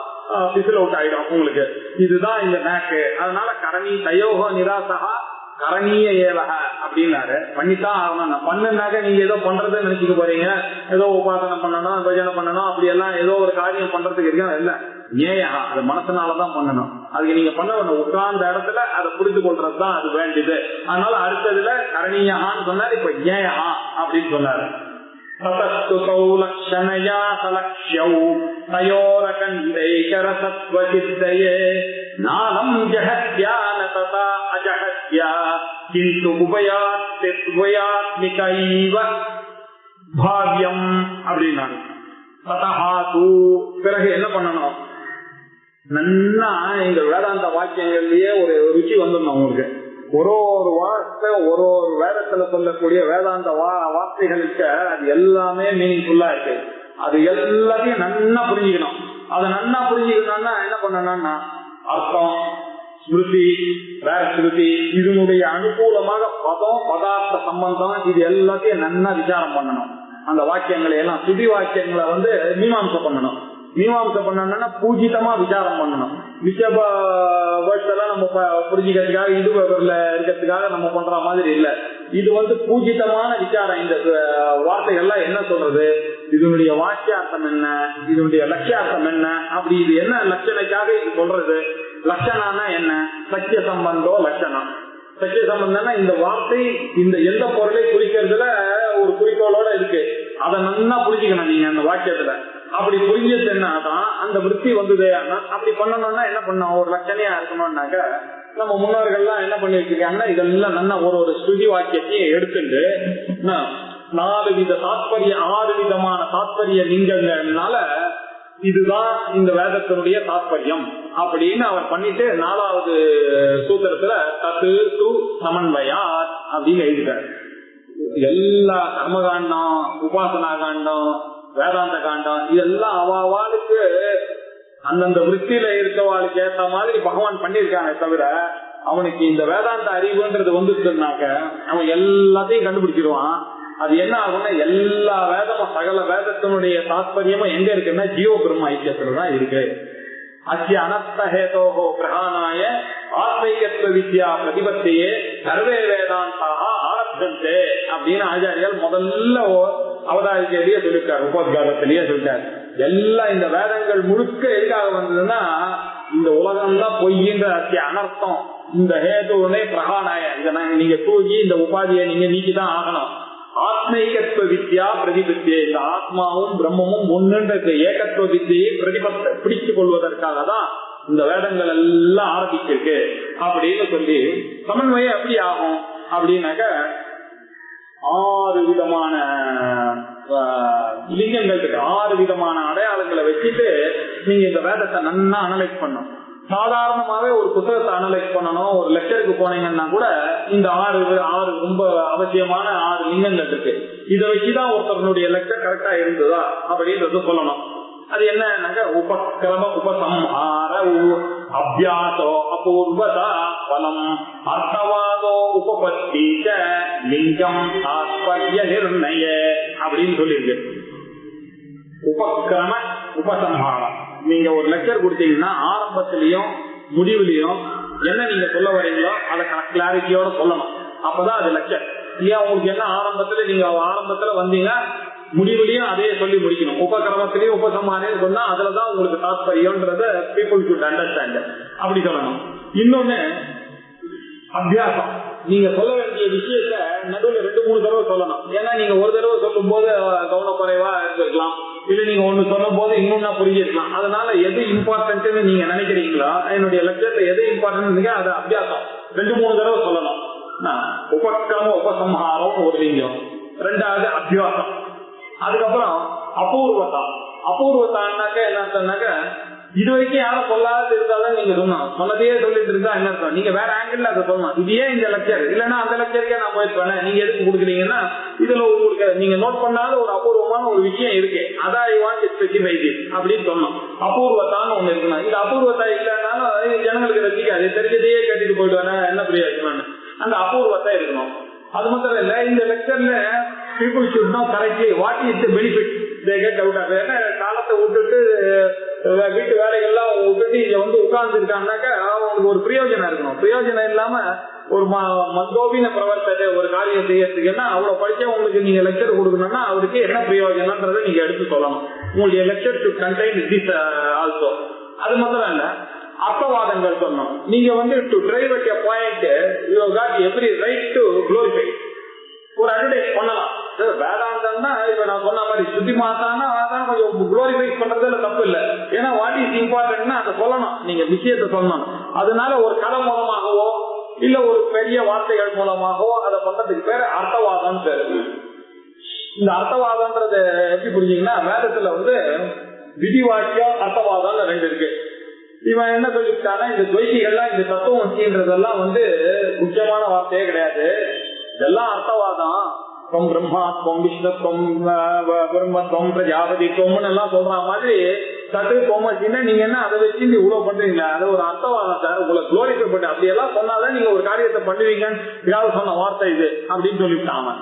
பிசில் அவுட் ஆயிடும் உங்களுக்கு. இதுதான் இந்த நாக்கு. அதனால கரணி தயோகோ நிராசகா கரணிய ஏவக அப்படின்னாரு. பண்ணித்தான் ஆகணும். நான் பண்ணுனாக்க நீங்க ஏதோ பண்றதை நினைச்சுக்க போறீங்க, ஏதோ உபாசனை பண்ணணும், பஜனை பண்ணணும், அப்படி எல்லாம் ஏதோ ஒரு காரியம் பண்றதுக்கு இருக்கா இல்ல. ஏயா அது மனசனாலதான் பண்ணணும். அதுக்கு நீங்க பண்ண உட்கார்ந்த இடத்துல அதை புரிந்து கொள்றதுதான் அது வேண்டியது. அதனால அடுத்ததுல கரணியான்னு சொன்னாரு, இப்ப ஏயா அப்படின்னு சொன்னாரு. நானம் ஜஹத்யான ததா அஜஹத்யா கிந்து உபயாத்மிகைவ பாவ்யம் அப்படின்னாங்க. ததஹாது பிறகு என்ன பண்ணணும், நல்லா எங்க வேதாந்த வாக்கியங்கள்லயே ஒரு ருச்சி வந்துடணும் உங்களுக்கு. ஒரு வார்த்தை ஒரு வேதத்துல சொல்லக்கூடிய வேதாந்த வார்த்தைகளுக்கு அது எல்லாமே மீனிங்ஃபுல்லா இருக்கு. அது எல்லாத்தையும் நன்னா புரிஞ்சுக்கணும். அதை நன்னா புரிஞ்சுக்கணும்னா என்ன பண்ணணும்னா அர்த்தம், ஸ்மிருதி, வேற ஸ்மிருதி, இதனுடைய அனுகூலமாக பதம், பதார்த்த சம்பந்தம், இது எல்லாத்தையும் நன்னா விசாரம் பண்ணணும். அந்த வாக்கியங்களை எல்லாம் ஸ்ருதி வாக்கியங்களை வந்து மீமாம்சை பண்ணணும். மீமாம்சை பண்ணணும்னா பூஜிதமா விசாரம் பண்ணணும். விஷயெல்லாம் நம்ம புரிஞ்சுக்கிறதுக்காக இது இருக்கிறதுக்காக நம்ம பண்ற மாதிரி இல்ல. இது வந்து பூஜிதமான விசாரம். இந்த வார்த்தைகள்லாம் என்ன சொல்றது, இதனுடைய வாக்கியார்த்தம் என்ன, இதனுடைய லட்சியார்த்தம் என்ன, அப்படி இது என்ன லட்சணைக்காக இது சொல்றது, லட்சணம்னா என்ன, சத்திய சம்பந்தோ லட்சணம். சத்திய சம்பந்தம்னா இந்த வார்த்தை இந்த எந்த பொருளை குறிக்கிறதுல ஒரு குறிக்கோளோட இருக்கு. அதை நல்லா புரிஞ்சுக்கணும் நீங்க அந்த வாக்கியத்துல. அப்படி புரிஞ்சுதான் அந்த விருத்தி வந்தது. அப்படி பண்ணணும்னா என்ன பண்ணோம், ஒரு லட்சணையா இருக்கணும்னாக்க நம்ம முன்னோர்கள்லாம் என்ன பண்ணி வச்சிருக்காங்கன்னா இதெல்லாம் நல்லா ஒரு ஸ்ருதி வாக்கியத்தையும் எடுத்துட்டு 4 வித தாத்பரிய 6 விதமான தாத்பரிய லிங்கங்கள்னால இதுதான் இந்த வேதத்தினுடைய தாத்பரியம் அப்படின்னு அவர் பண்ணிட்டு 4வது சூத்திரத்துல தத்து து சமன்வயாத் அப்படின்னு எழுதிட்டார். எல்லா கர்மகாண்டம், உபாசனா காண்டம், வேதாந்த காண்டம், இதெல்லாம் அவாளுக்கு அந்தந்த விற்த்தியில இருக்கவாளுக்கு ஏற்ற மாதிரி பகவான் பண்ணிருக்கானே தவிர அவனுக்கு இந்த வேதாந்த அறிவுன்றது வந்துச்சுனாக்க அவன் எல்லாத்தையும் கண்டுபிடிச்சிருவான். அது என்ன ஆகும்னா எல்லா வேதமும் சகல வேதத்தினுடைய தாத்பரியமும் எங்க இருக்குன்னா ஜீவ பிரம்ம ஐக்கியத்துலதான் இருக்கு. அஸ்ய அனர்த்தஹேதோஹோ பிரகானாய ஆத்மைகத்வ வித்யா பிரதிபத்தியே சர்வே வேதாந்தாக ஆரப்தந்தே அப்படின்னு ஆச்சாரியால் முதல்ல அவதாரிக்கையிலேயே சொல்லிருக்காரு, உபோத்காரத்திலேயே சொல்லிட்டாரு. எல்லாம் இந்த வேதங்கள் முழுக்க எதுக்காக வந்ததுன்னா இந்த உலகம் தான் பொய்ன்ற அனர்த்தம், இந்த ஹேதுனை பிரகாணாய இதை நீங்க தூக்கி இந்த உபாதியை நீங்க நீக்கிதான் ஆகணும். ஆத்மைகத்துவ வித்யா பிரதிபத்தியை, இந்த ஆத்மாவும் பிரம்மமும் ஒன்றுன்ற ஏகத்துவ வித்தியை பிடித்துக் கொள்வதற்காக தான் இந்த வேதங்கள் எல்லாம் ஆரம்பிச்சிருக்கு அப்படின்னு சொல்லி சமன்வயம் எப்படி ஆகும் அப்படின்னாக்க 6 விதமான லிங்கங்கள் இருக்கு, 6 விதமான அடையாளங்களை வச்சுட்டு நீங்க இந்த வேதத்தை நல்லா அனலைஸ் பண்ணணும். சாதாரணமாவே ஒரு புத்தகத்தை அனலைஸ் பண்ணணும், ஒரு லெக்சருக்கு போனீங்கன்னா கூட இந்த 6 ரொம்ப அவசியமான 6 லிங்கங்கள் இருக்கு. இதை வச்சுதான் ஒருத்தருடைய லெக்சர் கரெக்டா இருந்ததா அப்படின்றது சொல்லணும். அது என்னன்னாக்க உபக்கிரம உபசம்ஹார அபியாசோ அபூர்வதா பலம் அர்த்தவாதோ உபபத்தீச்ச லிங்கம் தாத்பர்ய நிர்ணய அப்படின்னு சொல்லியிருக்கு. உபக்கிரம உபசம்ஹாரம், நீங்க ஒரு லெக்சர் கொடுத்தீங்கன்னா ஆரம்பத்திலையும் முடிவுலையும் என்ன நீங்க சொல்ல வரீங்களோ அதை கிளாரிட்டியோட சொல்லணும். அப்பதான் அது லெக்சர். ஏன் உங்களுக்கு என்ன ஆரம்பத்துல நீங்க ஆரம்பத்துல வந்தீங்க முடிவுலையும் அதே சொல்லி முடிக்கணும். உபகிரமத்திலையும் உபசம்ஹாரம் சொன்னா அதுலதான் உங்களுக்கு தாத்பரியம்ன்றத பீப்புள் ஷுட் அண்டர்ஸ்டாண்ட் அப்படி சொல்லணும். இன்னொன்னு அபியாசம், நீங்க சொல்ல வேண்டிய விஷயத்த நடுவில் 2-3 தடவை சொல்லணும். ஏன்னா நீங்க ஒரு தடவை சொல்லும் போது கவனக்குறைவா இருந்திருக்கலாம், இல்ல நீங்க ஒண்ணு சொல்லும் போது இன்னொன்னா புரிஞ்சிருக்கலாம். அதனால எது இம்பார்ட்டன்ட்னு நீங்க நினைக்கிறீங்களோ, என்னுடைய லட்சியத்துல எது இம்பார்ட்டன்ட் அது அபியாசம் 2-3 தடவை சொல்லணும். உபக்கிரம உபசம்ஹாரம் ஒரு லிங்கம், 2வது அபியாசம். அதுக்கப்புறம் அபூர்வதா. அபூர்வத்தான்னாக்க என்ன அர்த்தம்னாக்க இது வரைக்கும் யாரும் சொல்லாத இருந்தாலும் நீங்க சொல்லணும், சொன்னதையே சொல்லிட்டு இருந்தா என்ன அர்த்தம், நீங்க வேற ஆங்கிள் அதை சொல்லணும். இது ஏன் இந்த லெக்சர் இல்லைன்னா அந்த லெக்சருக்கே நான் போயிட்டு வரேன், நீங்க எதுக்கு கொடுக்குறீங்கன்னா இதுல உங்களுக்கு நீங்க நோட் பண்ணாத ஒரு அபூர்வமான ஒரு விஷயம் இருக்கு, அதான் ஐ வாண்ட் ஸ்பெசிஃபை திஸ் அப்படின்னு சொல்லணும். அபூர்வத்தான்னு ஒண்ணு இருக்கணும். இது அபூர்வத்தா இல்லைன்னாலும் ஜனங்களுக்கு ரசிக்க அது தெரிஞ்சதையே கேட்டுட்டு போயிட்டு வரேன் என்ன பிரயோஜனம்னு அந்த அபூர்வத்தா இருக்கணும். அது மாத்திரம் இல்ல, இந்த லெக்சர்ல people should know correctly what is the benefit they get out of it. காலத்தை விட்டுட்டு வீட்டு வேலைகள்லாம் விட்டுட்டு இங்க வந்து உட்கார்ந்து இருக்காங்கனாக்கா அவங்களுக்கு ஒரு பிரயோஜனம் இருக்கணும். பிரயோஜனம் இல்லாம ஒரு மந்தோபின பிரவர்த்தனை ஒரு காரியம் செய்யறதுக்குன்னா அவ்வளவு படிச்சா உங்களுக்கு நீங்க லெக்சர் கொடுக்கணும்னா அவருக்கு என்ன பிரயோஜனம்ன்றதை நீங்க எடுத்து சொல்லணும். உங்களுடைய lecture to contain this also. அது மாத்திரம் இல்ல, அர்த்தவாதங்கள் சொன்னோம். நீங்க வந்து to drive at a point you have got every right to glorify. ஒரு அட்வர்டைஸ் பண்ணலாம். வேதாந்தம்னா இப்ப நான் சொன்ன மாதிரி சுத்தி மாத்தானா அதான் கொஞ்சம் குளோரிஃபை பண்றதுல தப்பு இல்லை. ஏன்னா வாட் இஸ் இம்பார்ட்டன்ட்னா அதை சொல்லணும், நீங்க விஷயத்தை சொல்லணும். அதனால ஒரு கதை மூலமாகவோ இல்ல ஒரு பெரிய வார்த்தைகள் மூலமாகவோ அதை பண்றதுக்கு பேரு அர்த்தவாதம் பேரு. இந்த அர்த்தவாதம்ன்றது எப்படி புரிஞ்சீங்கன்னா, வேதத்துல வந்து விதிவாக்கியம் அர்த்தவாதம் 2 இருக்கு. இவன் என்ன சொல்லிட்டானா, இந்த துவைதிகள்லாம் இந்த தத்துவமசின்றதெல்லாம் வந்து முக்கியமான வார்த்தையே கிடையாது, இதெல்லாம் அர்த்தவாதம். பிரம்மாத்வம் விஷ்ணுத்வம் பிரம்மத்வம் பிரஜாபதித்வம்னு எல்லாம் சொல்ற மாதிரி சத்து கோமசின்னா நீங்க என்ன அதை வச்சு இவ்வளவு பண்றீங்களா, அது ஒரு அர்த்தவாதம் சார், உங்களை குளோரிஃபை பண்ணி அப்படி எல்லாம் சொன்னாதான் நீங்க ஒரு காரியத்தை பண்ணுவீங்கன்னு ஏதாவது சொன்ன வார்த்தை இது அப்படின்னு சொல்லிவிட்டாங்க.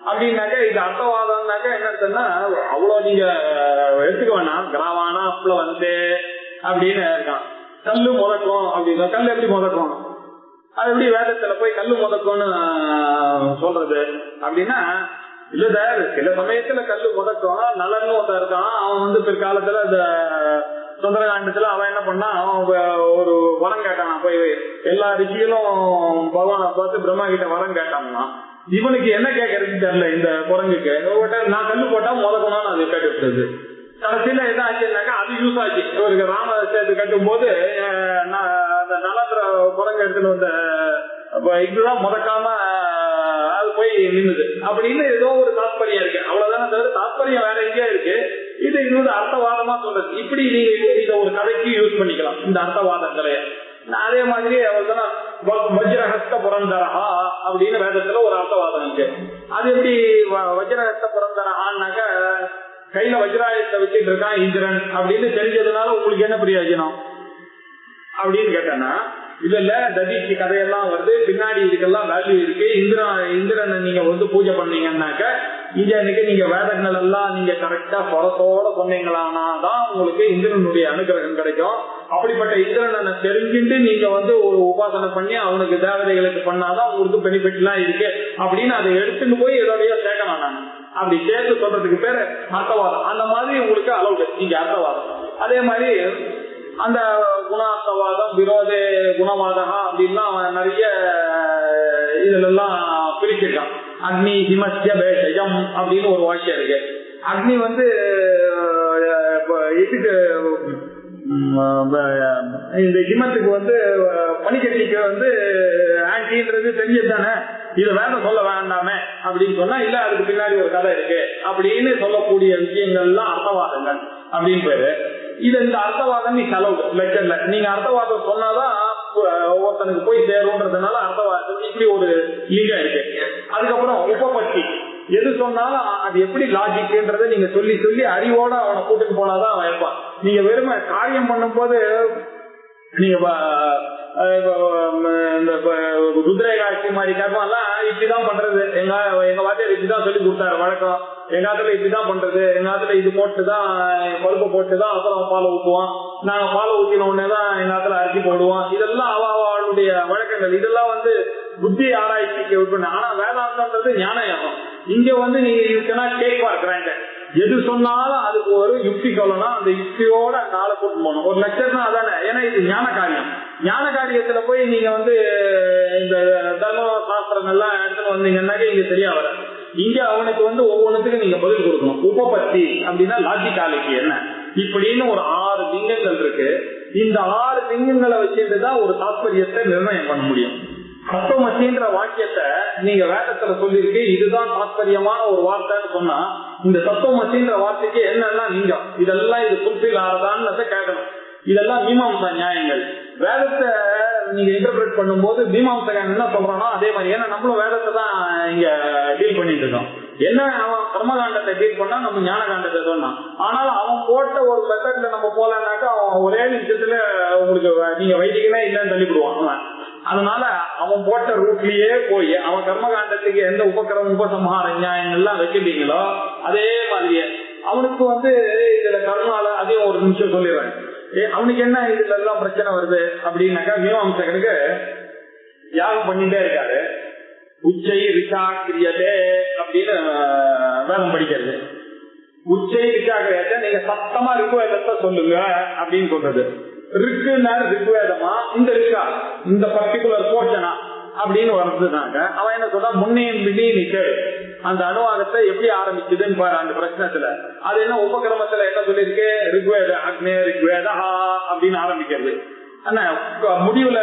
அப்படின்னாக்க இது அர்த்தவாதம்னாக்க என்ன அவ்வளவு நீங்க எடுத்துக்க வேணாம். கிராவானா அப்பல வந்து அப்படின்னு இருக்கான். கல்லு முதக்கும் அப்படின்னா கல் எப்படி முதக்கும், அது எப்படி வேதத்துல போய் கல்லு முதக்கும்னு சொல்றது அப்படின்னா இல்ல சார், சில சமயத்துல கல்லு முதக்கும். நலன்னு ஒருத்தர் இருக்கான், அவன் வந்து பிற்காலத்துல இந்த சுந்தரகாண்டத்துல அவன் என்ன பண்ணா, அவன் ஒரு வரம் கேட்டான். போய் எல்லா ரிஷிகளும் பகவானை பார்த்து பிரம்மா கிட்ட வரம் கேட்டாங்கன்னா இவனுக்கு என்ன கேட்கறதுன்னு தெரியல. இந்த குரங்குக்கு நான் கல்லு போட்டா முதக்கணும்னு அது கேட்டுவிட்டது. கடைசியில என்ன ஆச்சுன்னாக்கா அது யூஸ் ஆச்சு. இவருக்கு ராம சேர்த்து கட்டும் போது அந்த நலன்ற குரங்கு எடுத்துட்டு வந்த இதுதான் முதக்காம அது போய் நின்னுது அப்படின்னு ஏதோ ஒரு தாத்பரியம் இருக்கு. அவ்வளவுதானே தவிர தாத்பரியம் வேற எங்கேயா இருக்கு. இது வந்து அர்த்தவாதமா சொல்றது. இப்படி நீங்க இதை ஒரு கதைக்கு யூஸ் பண்ணிக்கலாம் இந்த அர்த்தவாதங்களை. அதே மாதிரி அவர் வஜ்ரஹஸ்த புரந்தரஹா அப்படின்னு வேதத்துல ஒரு அர்த்தவாதம் இருக்கு. அது எப்படி வஜ்ரஹஸ்த புரந்தரஹான்னாக்க கையில வஜ்ராயத்தை வச்சுட்டு இருக்கான் இந்திரன் அப்படின்னு தெரிஞ்சதுனால உங்களுக்கு என்ன பிரயோஜனம் அப்படின்னு கேட்டேன்னா, இதுல ததிக்கு கதையெல்லாம் வருது, பின்னாடி இதுக்கெல்லாம் வேல்யூ இருக்கு. இந்திரனை நீங்க வந்து பூஜை பண்ணீங்கன்னாக்க இன்னைக்கு நீங்க வேதங்கள் எல்லாம் நீங்க கரெக்டா பரத்தோட சொன்னீங்களானாதான் உங்களுக்கு இந்திரனுடைய அனுகிரகம் கிடைக்கும். அப்படிப்பட்ட இந்திரனை தெரிஞ்சுட்டு நீங்க வந்து ஒரு உபாசனை பண்ணி அவனுக்கு தேவதைகளுக்கு பண்ணாதான் உங்களுக்கு பெனிஃபிட் எல்லாம் இருக்கு அப்படின்னு அதை எடுத்துட்டு போய் இதோடைய சேர்க்கணும். நான் அப்படி சேர்த்து சொல்றதுக்கு பேரு அர்த்தவாதம். அந்த மாதிரி உங்களுக்கு அலௌடு நீங்க அர்த்தவாதம். அதே மாதிரி அந்த குணார்த்தவாதம் விரோத குணவாதகா அப்படின்லாம் அவன் நிறைய இதுல எல்லாம் பிரிச்சிருக்கான். அக்னி ஹிமஸ்ய பேஷயம் அப்படின்னு ஒரு வாக்கியம் இருக்கு. அக்னி இதுக்கு இந்த ஹிமத்துக்கு பனிக்கட்டிக்கு ஆன்டின்றது தெரிஞ்சதுதானே, இதை வேற சொல்ல வேண்டாமே அப்படின்னு சொன்னா இல்ல அதுக்கு பின்னாடி ஒரு கதை இருக்கு அப்படின்னு சொல்லக்கூடிய விஷயங்கள்லாம் அர்த்தவாதங்கள் அப்படின்னு பேரு. இது இந்த அர்த்தவாதம் நீ செலவு லெக்சர்ல நீங்க அர்த்தவாதம் சொன்னாதான் ஒருத்தனுக்கு போய் சேரும்ன்றதுனால அர்த்தவாதம் இப்படி ஒரு லிங்கம் இருக்கு. அதுக்கப்புறம் உபபத்தி எது சொன்னாலும் அது எப்படி லாஜிக்ன்றதை நீங்க சொல்லி சொல்லி அறிவோட அவனை கூட்டிட்டு போனாதான் அவன் இருப்பான். நீங்க வெறுமை காரியம் பண்ணும் போது நீங்க ருத்ரேகாட்சி மாதிரி கர்மாலாம் இப்படிதான் பண்றது, எங்க வாத்தியார் இப்படிதான் சொல்லி கொடுத்தாரு வழக்கம், எங்க ஆத்துல இப்படிதான் பண்றது, எங்க ஆத்துல இது போட்டுதான் பருப்பு போட்டுதான் அப்புறம் பாலை ஊற்றுவான், நாங்க பாலை ஊத்தின உடனேதான் எங்க ஆத்துல அரிசி போடுவோம், இதெல்லாம் அவளுடைய வழக்கங்கள். இதெல்லாம் புத்தி ஆராய்ச்சிக்கு விட்டு. ஆனா வேதாந்தம்ன்றது ஞான யோகம். இங்க நீங்க இருக்குன்னா கேக் பார்க்கிறாங்க, எது சொன்னாலும் அதுக்கு ஒரு யுக்தி சொல்லணும், அந்த யுக்தியோட நாளை கூட்டு போகணும். ஒரு லட்சம் தான் அதானே, ஏன்னா இது ஞான காரியம். ஞான காரியத்துல போய் நீங்க இந்த தர்ம சாஸ்திரங்கள்லாம் எடுத்துட்டு வந்தீங்கன்னாக்க இங்க சரியா வர. இங்க அவனுக்கு ஒவ்வொன்றுத்துக்கும் நீங்க பதில் கொடுக்கணும். உபபத்தி அப்படின்னா லாஜிக்காலிட்டி என்ன இப்படின்னு ஒரு 6 லிங்கங்கள் இருக்கு. இந்த 6 லிங்கங்களை வச்சுட்டுதான் ஒரு தாத்பரியத்தை நிர்ணயம் பண்ண முடியும். தத்துவமசின்ற வாக்கியத்தை நீங்க வேதத்துல சொல்லிருக்கு, இதுதான் தாத்பரியமான ஒரு வார்த்தைன்னு சொன்னா இந்த தத்துவமசின்ற வார்த்தைக்கு என்னெல்லாம் லிங்கம், இதெல்லாம் இது ஃபுல்ஃபில் ஆறதான்னு கேட்கணும். இதெல்லாம் மீமாம்சா நியாயங்கள். வேதத்தை நீங்க இன்டர்பிரேட் பண்ணும்போது மீமாம்சகன் என்ன சொல்றானோ அதே மாதிரி. ஏன்னா நம்மளும் வேதத்தை தான் இங்க டீல் பண்ணிட்டு இருக்கோம். என்ன அவன் கர்மகாண்டத்தை டீல் பண்ணா நம்ம ஞான காண்டத்தை சொன்னான். ஆனாலும் அவன் போட்ட ஒரு மெத்தட்ல நம்ம போலன்னாக்கா அவன் ஒரே நிமிஷத்துல உங்களுக்கு நீங்க வைதிகனே இல்லைன்னு தள்ளிவிடுவான் அவன். அதனால அவன் போட்ட ரூட்லயே போய் அவன் கர்மகாண்டத்துக்கு எந்த உபக்கிரம உபசம்ஹார நியாயங்கள்லாம் வச்சுட்டீங்களோ அதே மாதிரியே அவனுக்கு இதுல கர்மால அதையும் ஒரு நிமிஷம் சொல்லிடுறேன். அவனுக்கு என்ன இதுல எல்லாம் பிரச்சனை வருது அப்படின்னாக்கா மீமாம்சகனுக்கு யாகம் பண்ணிட்டே இருக்காரு. உச்சை ரிஷா கிரியதே அப்படின்னு வேதம் படிக்கிறது. உச்சை ரிஷா கிரியதே நீங்க சத்தமா ரிக்வேதத்தை சொல்லுங்க அப்படின்னு சொல்றது. ரிக்குனாரு ரிக்வேதமா இந்த ரிஷா இந்த பர்டிகுலர் போர்ஷனா அப்படின்னு வர்றதுனாக்க அவன் என்ன சொல்றான், முன்னையும் பின்னிக்கு அந்த அணுவாகத்தை எப்படி ஆரம்பிக்குதுன்னு பாரு அந்த பிரச்சனத்துல. அது என்ன உபகிரமத்துல என்ன சொல்லிருக்கு, ரிக்வேத அக்னே ரிக்வேதா அப்படின்னு ஆரம்பிக்கிறது. ஆனா முடிவுல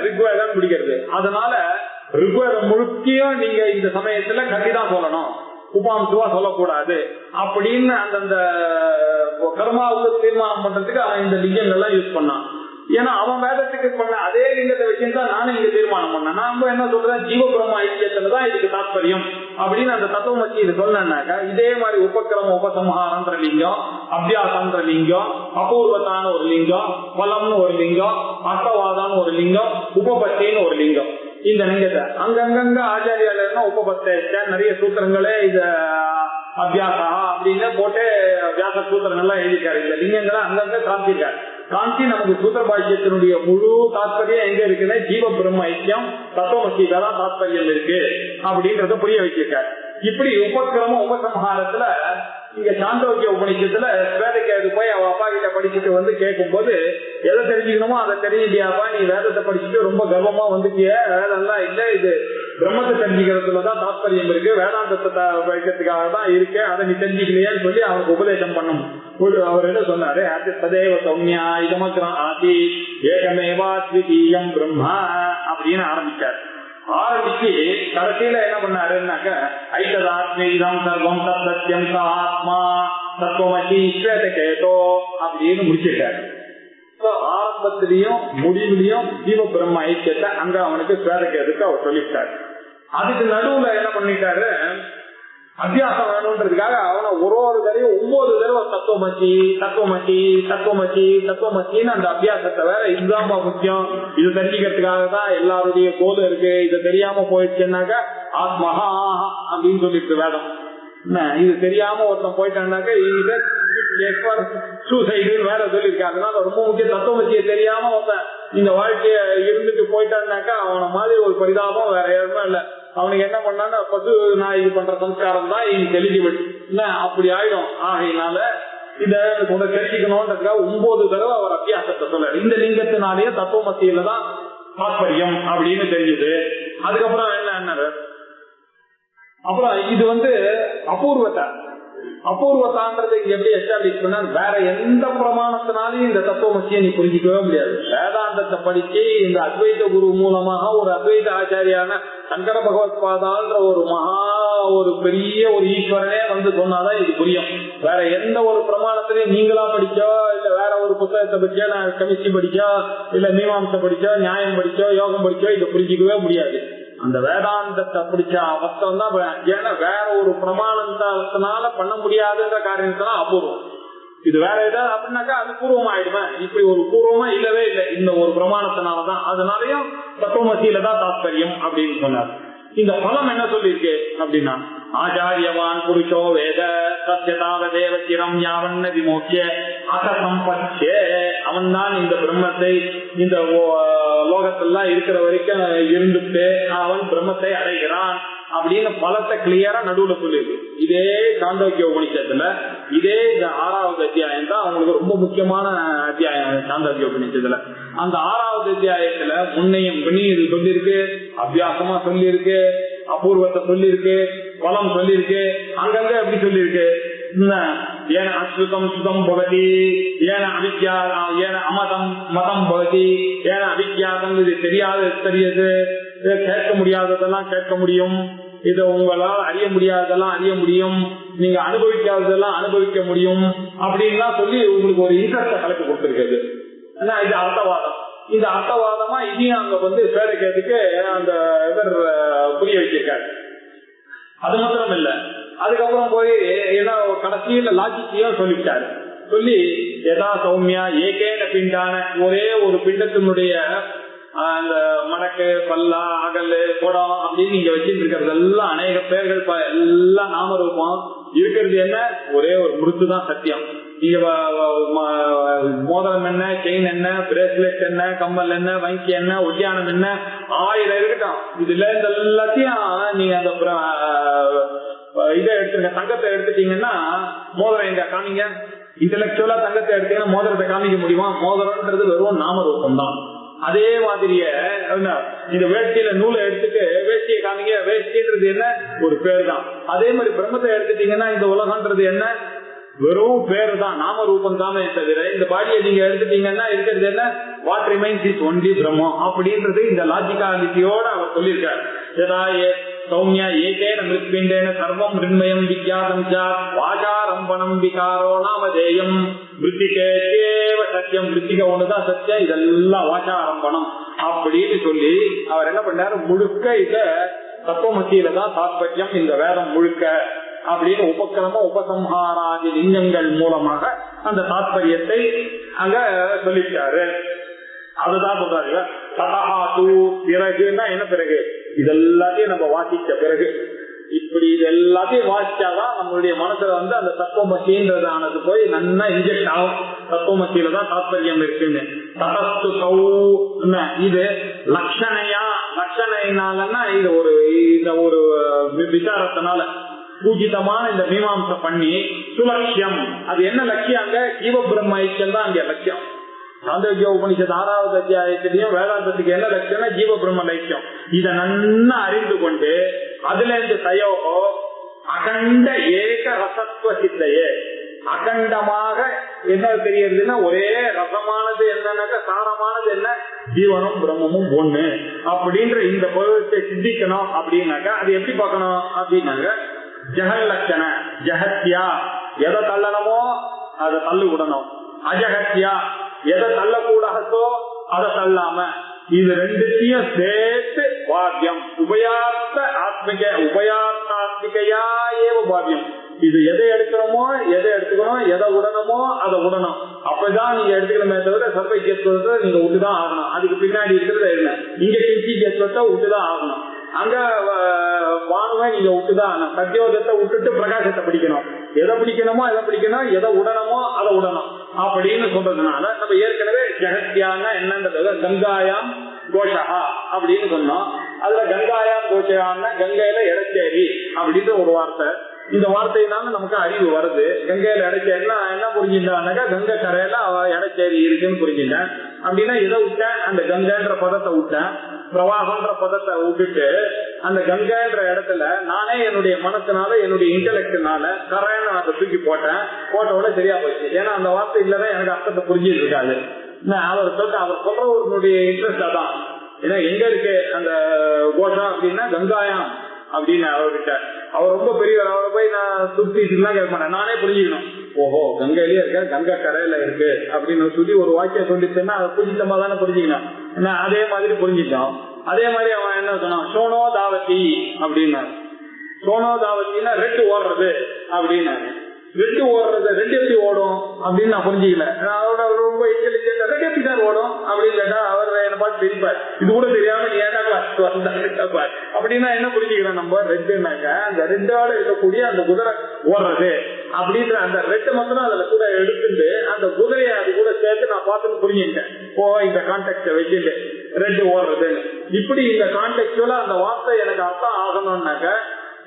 ரிக்வேதம் முடிக்கிறது. அதனால ரிக்வேதம் முழுக்கியும் நீங்க இந்த சமயத்துல கட்டிதான் சொல்லணும், உபாம்சுவா சொல்லக்கூடாது அப்படின்னு அந்தந்த கர்மாவுக்கு தீர்மானம் பண்றதுக்கு அவன் இந்த லிங்கங்கள்லாம் யூஸ் பண்ணான். ஏன்னா அவன் வேதத்துக்கு பண்ண அதே லிங்கத்தை வச்சுதான் நானும் இங்க தீர்மானம் பண்ணேன். நாம என்ன சொல்றேன், ஜீவபிரம ஐக்கியத்துலதான் இதுக்கு தாத்பரியம் அப்படின்னு அந்த தத்துவமச்சி இது சொன்னாக்கா இதே மாதிரி உபக்கிரம உபசம்ஹாரன்ற லிங்கம், அபியாசன்ற லிங்கம், அபூர்வத்தான ஒரு லிங்கம், பலம்னு ஒரு லிங்கம், அர்த்தவாதான்னு ஒரு லிங்கம், உபபத்தின்னு ஒரு லிங்கம். இந்த லிங்கத்தை அங்கங்க ஆச்சாரியால உபபத்த நிறைய சூத்திரங்களே இத அபியாசா அப்படின்னு போட்டு வியாச சூத்திரங்கள்லாம் எழுதியிருக்காரு. இந்த லிங்கங்களை அங்கங்க காமிச்சிருக்காரு. காந்தி நமக்கு சூத்திர பாஷ்யத்தினுடைய முழு தாத்பரியம் எங்க இருக்குன்னா ஜீவ பிரம்ம ஐக்கியம் தத்துவமசியில தான் தாத்பரியம் இருக்கு அப்படின்றத புரிய வச்சிருக்காரு. இப்படி உபக்கிரம உபசம்ஹாரத்துல இங்க சாந்தோக்கிய உபநிஷத்துல வேதக்கேது போய் அவ அப்பா கிட்ட படிச்சுட்டு கேட்கும் போது எதை தெரிஞ்சுக்கணுமோ அதை தெரிஞ்சிட்டியாப்பா, நீ வேதத்தை படிச்சுட்டு ரொம்ப கர்வமா வந்துட்டிய, வேதம்லாம் இல்ல இது பிரம்மத்தை தெரிஞ்சுக்கிறதுலதான் தாத்பரியம் இருக்கு, வேதாந்தத்தை படிக்கிறதுக்காக தான் இருக்கு, அதை நீ தெரிஞ்சுக்கலையான்னு சொல்லி அவனுக்கு உபதேசம் பண்ணும். அவர் என்ன சொன்னாரு, சதேவ சௌமியா இதமக்ரம் ஆதி ஏகமேவா த்விதீயம் பிரம்மா அப்படின்னு ஆரம்பிச்சார். ஆரம்பிச்சு கடைசியில என்ன பண்ணாருன்னாக்க ஐததாத்மீதம் சர்வம் சத்யம் ஆத்மா தத்துவமசி ஸ்வேதகேதோ அப்படின்னு முடிச்சிருக்காரு. ஆரம்பத்திலையும் முடிவுலையும் ஜீவ பிரம்ம ஐக்கியத்தை அங்க அவனுக்கு ஸ்வேதகேதுக்கு அவர் சொல்லிட்டாரு. அதுக்கு நடுவுல என்ன பண்ணிட்டாரு, அத்தியாசம் வேணும்ன்றதுக்காக அவனை ஒரு தடவையும் 9 தடவை தத்துவமசி தத்துவமசி தத்துவமசி தத்துவமசின்னு அந்த அபியாசத்தை வேற இதுதான் முக்கியம், இது தெரிஞ்சுக்கிறதுக்காக தான் எல்லாருடைய கோலம் இருக்கு, இது தெரியாம போயிடுச்சுன்னாக்கா ஆத்மஹா அப்படின்னு சொல்லிட்டு வேதம். இது தெரியாம ஒருத்தன் போயிட்டான்னாக்க சூசைடுன்னு வேற சொல்லியிருக்காங்க. அதனால ரொம்ப முக்கியம், தத்துவமசியை தெரியாம ஒருத்தன் இந்த வாழ்க்கைய இருந்துட்டு போயிட்டான்னாக்கா அவனை மாதிரி ஒரு பரிதாபம் வேற யாருமே இல்ல. அவனுக்கு என்ன பண்ணா பசு நாய்க்கு பண்ற சம்ஸ்காரம் தான் இனி எலிஜிபிள் அப்படி ஆயிடும். ஆகையினால இத தெரிஞ்சுக்கணும்ன்றதுக்காக 9 தடவை அவர் அத்தியாசத்தை சொல்றாரு. இந்த லிங்கத்தினாலேயே தத்துவமசியில தான் தாத்பரியம் அப்படின்னு தெரியுது. அதுக்கப்புறம் என்ன அப்புறம் இது அபூர்வத்தான்றது எப்படி எஸ்டாப்ளிஷ் பண்ண, வேற எந்த பிரமாணத்தினாலையும் இந்த தத்துவமசியை நீ புரிஞ்சிக்கவே முடியாது. வேதாந்தத்தை படிச்சு இந்த அத்வைத குரு மூலமாக ஒரு அத்வைத ஆச்சாரியான சங்கர பகவத் பாதான்ற ஒரு பெரிய ஒரு ஈஸ்வரனே சொன்னாதான் இது புரியும். வேற எந்த ஒரு பிரமாணத்திலையும் நீங்களா படிச்சோ இல்ல வேற ஒரு புத்தகத்தை படிச்சோ, நான் கெமிஸ்ட்ரி படிச்சோ இல்ல மீமாம்சை படிச்சோ நியாயம் படிச்சோ யோகம் படிச்சோ இதை புரிஞ்சிக்கவே முடியாது. அந்த வேதாந்தத்தை பிடிச்ச அவஸ்தம் தான். ஏன்னா வேற ஒரு பிரமாணத்தினால பண்ண முடியாதுன்ற காரணத்தினால அபூர்வம். இது வேற ஏதாவது அப்படின்னாக்கா அது பூர்வம் ஆயிடுமே. இப்படி ஒரு பூர்வமா இல்லவே இல்லை இந்த ஒரு பிரமாணத்தினாலதான். அதனாலயும் தத்துவமசியில தான் தாத்பரியம் அப்படின்னு சொன்னார். இந்த பலம் என்ன சொல்லிருக்கு அப்படின்னா, ஆச்சாரியவான் புருஷோ வேத சத்யதாவதேவ சிரம் யாவன்ன விமோக்கிய அசம்பட்சே, அவன் தான் இந்த பிரம்மத்தை இந்த லோகத்தெல்லாம் இருக்கிற வரைக்கும் இருந்துட்டு அவன் பிரம்மத்தை அடைகிறான் அப்படின்னு பலத்தை கிளியரா நடுவுல சொல்லிருக்கு. இதே சாந்தோக்கிய உபநிஷத்துல இதே 6வது அத்தியாயம் தான் அவங்களுக்கு ரொம்ப முக்கியமான அத்தியாயம். சாந்தோக்கிய உபநிஷத்துல அந்த 6வது அத்தியாயத்துல முன்னையும் இது சொல்லிருக்கு, அபியாசமா சொல்லியிருக்கு, அபூர்வத்தை சொல்லியிருக்கு, பலம் சொல்லியிருக்கு. அங்கங்க எப்படி சொல்லியிருக்கு, ஏன அஸ்ருதம் சுதம் பவதி, ஏன அவித்யா ஏன அமதம் மதம் பவதி, ஏன அவித்யாதம் இது தெரியாது கேட்க முடியாததெல்லாம் கேட்க முடியும், இதை உங்களால் அறிய முடியாததெல்லாம் அறிய முடியும், நீங்க அனுபவிக்காததெல்லாம் அனுபவிக்க முடியும் அப்படின்லாம் சொல்லி உங்களுக்கு ஒரு இன்ட்ரெஸ்ட கலக்க கொடுத்திருக்கிறது. இது அர்த்தவாதம். இந்த அர்த்தவாதமா இதையும் அங்க பேருக்கிறதுக்கு அந்த இவர் புரிய வச்சிருக்காரு. அது மாத்திரம் இல்ல, அதுக்கப்புறம் போய் ஏன்னா கடைசியில லாஜிக்கையும் சொல்லிட்டாரு. சொல்லி எதா சௌமியா ஏகேன பிண்டான ஒரே ஒரு பிண்டத்தினுடைய அந்த மடக்கு பல்லா அகல் குடம் அப்படின்னு நீங்க வச்சுட்டு இருக்கிறது எல்லாம் அநேக பேர்கள் எல்லாம் நாமரூபம் இருக்கிறது என்ன, ஒரே ஒரு மிருத்து தான் சத்தியம். நீங்க மோதிரம் என்ன, செயின் என்ன, பிரேஸ்லெட் என்ன, கம்மல் என்ன, வங்கி என்ன, ஒட்டியானம் என்ன, 1000 இருக்கட்டும். இதுல இந்த எல்லாத்தையும் நீங்க அந்த இதை எடுத்துங்க. தங்கத்தை எடுத்துட்டீங்கன்னா மோதிரம் எங்க காமிங்க. இன்டெலக்சுவலா தங்கத்தை எடுத்தீங்கன்னா மோதிரத்தை காமிக்க முடியுமா? மோதிரம்ன்றது வெறும் நாமரூபம் தான். அதே மாதிரியே இந்த வேஷ்டியில நூலை எடுத்துட்டு வேஷ்டியை காமிங்க, வேஷ்டின்றது என்ன, ஒரு பேர் தான். அதே மாதிரி பிரம்மத்தை எடுத்துட்டீங்கன்னா இந்த உலகம்ன்றது என்ன, வெறும் பேரு தான், நாம ரூபம் தானே தவிர இந்த பாடியை நீங்க எடுத்துட்டீங்கன்னா இருக்கிறது என்ன, வாட் ரிமைன்ஸ் இஸ் ஒன்லி பிரம்மம் அப்படின்றது இந்த லாஜிகாலிட்டியோட அவர் சொல்லியிருக்காரு. சௌமியா ஏகேன மிருத்பிண்டேன சர்வம் ரிண்மயம் வித்யாதம் வாசாரம்பணம் விகாரோ நாமதேயம் மிருத்திகேவ சத்தியம், மிருத்திக ஒண்ணுதான் சத்தியம், இதெல்லாம் வாசாரம்பணம் அப்படின்னு சொல்லி அவர் என்ன பண்ணாரு, முழுக்க இத தத்துவமசியில தான் தாத்பரியம் இந்த வேதம் முழுக்க அப்படின்னு உபக்கிரம உபசம்ஹாராதி லிங்கங்கள் மூலமாக அந்த தாத்பரியத்தை அங்க சொல்லிட்டாரு. அதுதான் சொல்றாரு. பிறகுன்னா என்ன, பிறகு இதெல்லாத்தையும் நம்ம வாசிச்ச பிறகு, இப்படி இது எல்லாத்தையும் வாசிச்சாதான் நம்மளுடைய மனசுல அந்த தத்துவமசின்றதானது போய் நல்லா இன்ஜெக்ட் ஆகும். தத்துவமசியில தான் தாத்பரியம் இருக்குன்னு. ததஸ்து கௌ இது லட்சணையா, லட்சணைனாலன்னா இது இந்த ஒரு விசாரத்தினால பூஜிதமான இந்த மீமாம்சை பண்ணி சுலட்சியம். அது என்ன லட்சியம், அங்க ஜீவ பிரம்ம ஐக்கியம் தான் அங்க லட்சியம். சாந்தோக்கிய உபனிஷத் 6வது அத்தியாயத்திலையும் வேதாந்தத்துக்கு என்ன லட்சியம்னா ஜீவ பிரம்ம லட்சியம். இதை நன்னா அறிந்து கொண்டு அதுல இருந்து தயோகோ அகண்ட ஏக ரசத்துவ சித்தையே, அகண்டமாக என்ன தெரியறதுன்னா ஒரே ரசமானது என்னன்னாக்க சாரமானது என்ன, ஜீவனும் பிரம்மமும் ஒண்ணு அப்படின்ற இந்த பருவத்தை சித்திக்கணும். அப்படின்னாக்கா அது எப்படி பார்க்கணும் அப்படின்னாங்க, ஜெகல்லட்சண ஜெகத்யா எதை தள்ளணுமோ அதை தள்ளு விடணும், அஜகத்யா எதை தள்ளக்கூடாதோ அதை தள்ளாம, இது ரெண்டுத்தையும் சேர்த்து பாக்கியம் உபயார்த்த ஆத்மிக உபயார்த்தாத்மிகையா ஏவ பாக்கியம். இது எதை எடுக்கணுமோ எதை எடுத்துக்கணும், எதை உடனமோ அதை உடணும். அப்பதான் நீங்க எடுத்துக்கணுமே தவிர சர்வைக்கியத்துவத்தை நீங்க விட்டுதான் ஆகணும். அதுக்கு பின்னாடி இருக்கிறது என்ன, இங்க கிஞ்சிகத்துவத்தை விட்டுதான் ஆகணும். அங்க வானுவை நீங்க விட்டுதான் ஆகணும். சத்தியோதத்தை விட்டுட்டு பிரகாசத்தை பிடிக்கணும். எதை பிடிக்கணுமோ எதை பிடிக்கணும், எதை உடனமோ அதை உடணும் அப்படின்னு சொல்றதுனால நம்ம ஏற்கனவே ஜெகத்யான்னா என்னன்றது கங்காயாம் கோஷகா அப்படின்னு சொன்னோம். அதுல கங்காயாம் கோஷகான்னா கங்கையில இடச்சேரி அப்படின்னு ஒரு வார்த்தை, இந்த வார்த்தையினால நமக்கு அறிவு வருது. கங்கையில இடைச்சேரினா என்ன புரிஞ்சுட்டான்னாக்கா கங்கை கரையில இடைச்சேரி இருக்குன்னு புரிஞ்சுட்டேன். அப்படின்னா இதை விட்டேன், அந்த கங்கைன்ற பதத்தை விட்டேன், பிரவாகன்ற பதத்தை விட்டுட்டு அந்த கங்கைன்ற இடத்துல நானே என்னுடைய மனசுனால என்னுடைய இன்டெலெக்ட்னால கரைன்னு அதை தூக்கி போட்டோட சரியா போச்சு. ஏன்னா அந்த வார்த்தை இல்லதான் எனக்கு அர்த்தத்தை புரிஞ்சிட்டு இருக்காது. அவர் சொல்றவர்களுடைய இன்ட்ரெஸ்ட் அதான். ஏன்னா எங்க இருக்கு அந்த கோஷம் அப்படின்னா கங்காயம் அப்படின்னு அவர்கிட்ட. அவர் ரொம்ப பெரியவர், அவரை போய் நான் சுத்திட்டுலாம் கேட்க மாட்டேன், நானே புரிஞ்சுக்கணும். ஓஹோ கங்கையிலேயே இருக்க, கங்கை கரையில இருக்கு அப்படின்னு சொல்லி ஒரு வாக்கியம் சொல்லிச்சுன்னா அதை புரிஞ்சிட்டமா தானே புரிஞ்சுக்கணும். ஏன்னா அதே மாதிரி புரிஞ்சுட்டோம். அதே மாதிரி அவன் என்ன சொன்னான், சோனோ தாவதி அப்படின்னா. சோனோ தாவத்தின்னா ரெட்டு ஓடுறது அப்படின்னு. ரெட்டு ஓடுறது ரெண்டு எப்படி ஓடும் அப்படின்னு நான் புரிஞ்சுக்கல. அவரோட ரொம்ப இன்டெலிஜென்ட், ரெண்டு எப்படி தான் ஓடும் அப்படின்னு கேட்டா அவர் என்ன பார்த்து தெரிப்பார், இது கூட தெரியாம நீ ஏன்னா கிளாஸ் வந்தார் அப்படின்னா என்ன புரிஞ்சுக்கிறோம் நம்ம. ரெட்டுனாக்க அந்த ரெட்டோட இருக்கக்கூடிய அந்த குதிரை ஓடுறது அப்படின்ற அந்த ரெட்டு மாத்திரம் அதுல கூட எடுத்துட்டு அந்த குதிரையை அது கூட சேர்த்து நான் பார்த்துன்னு புரிஞ்சுட்டேன். ஓ இந்த கான்டெக்ட வச்சுட்டு ரெட்டு ஓடுறது இப்படி இந்த கான்டெக்டுவலா அந்த வார்த்தை எனக்கு அர்த்தம் ஆகணும்னாக்க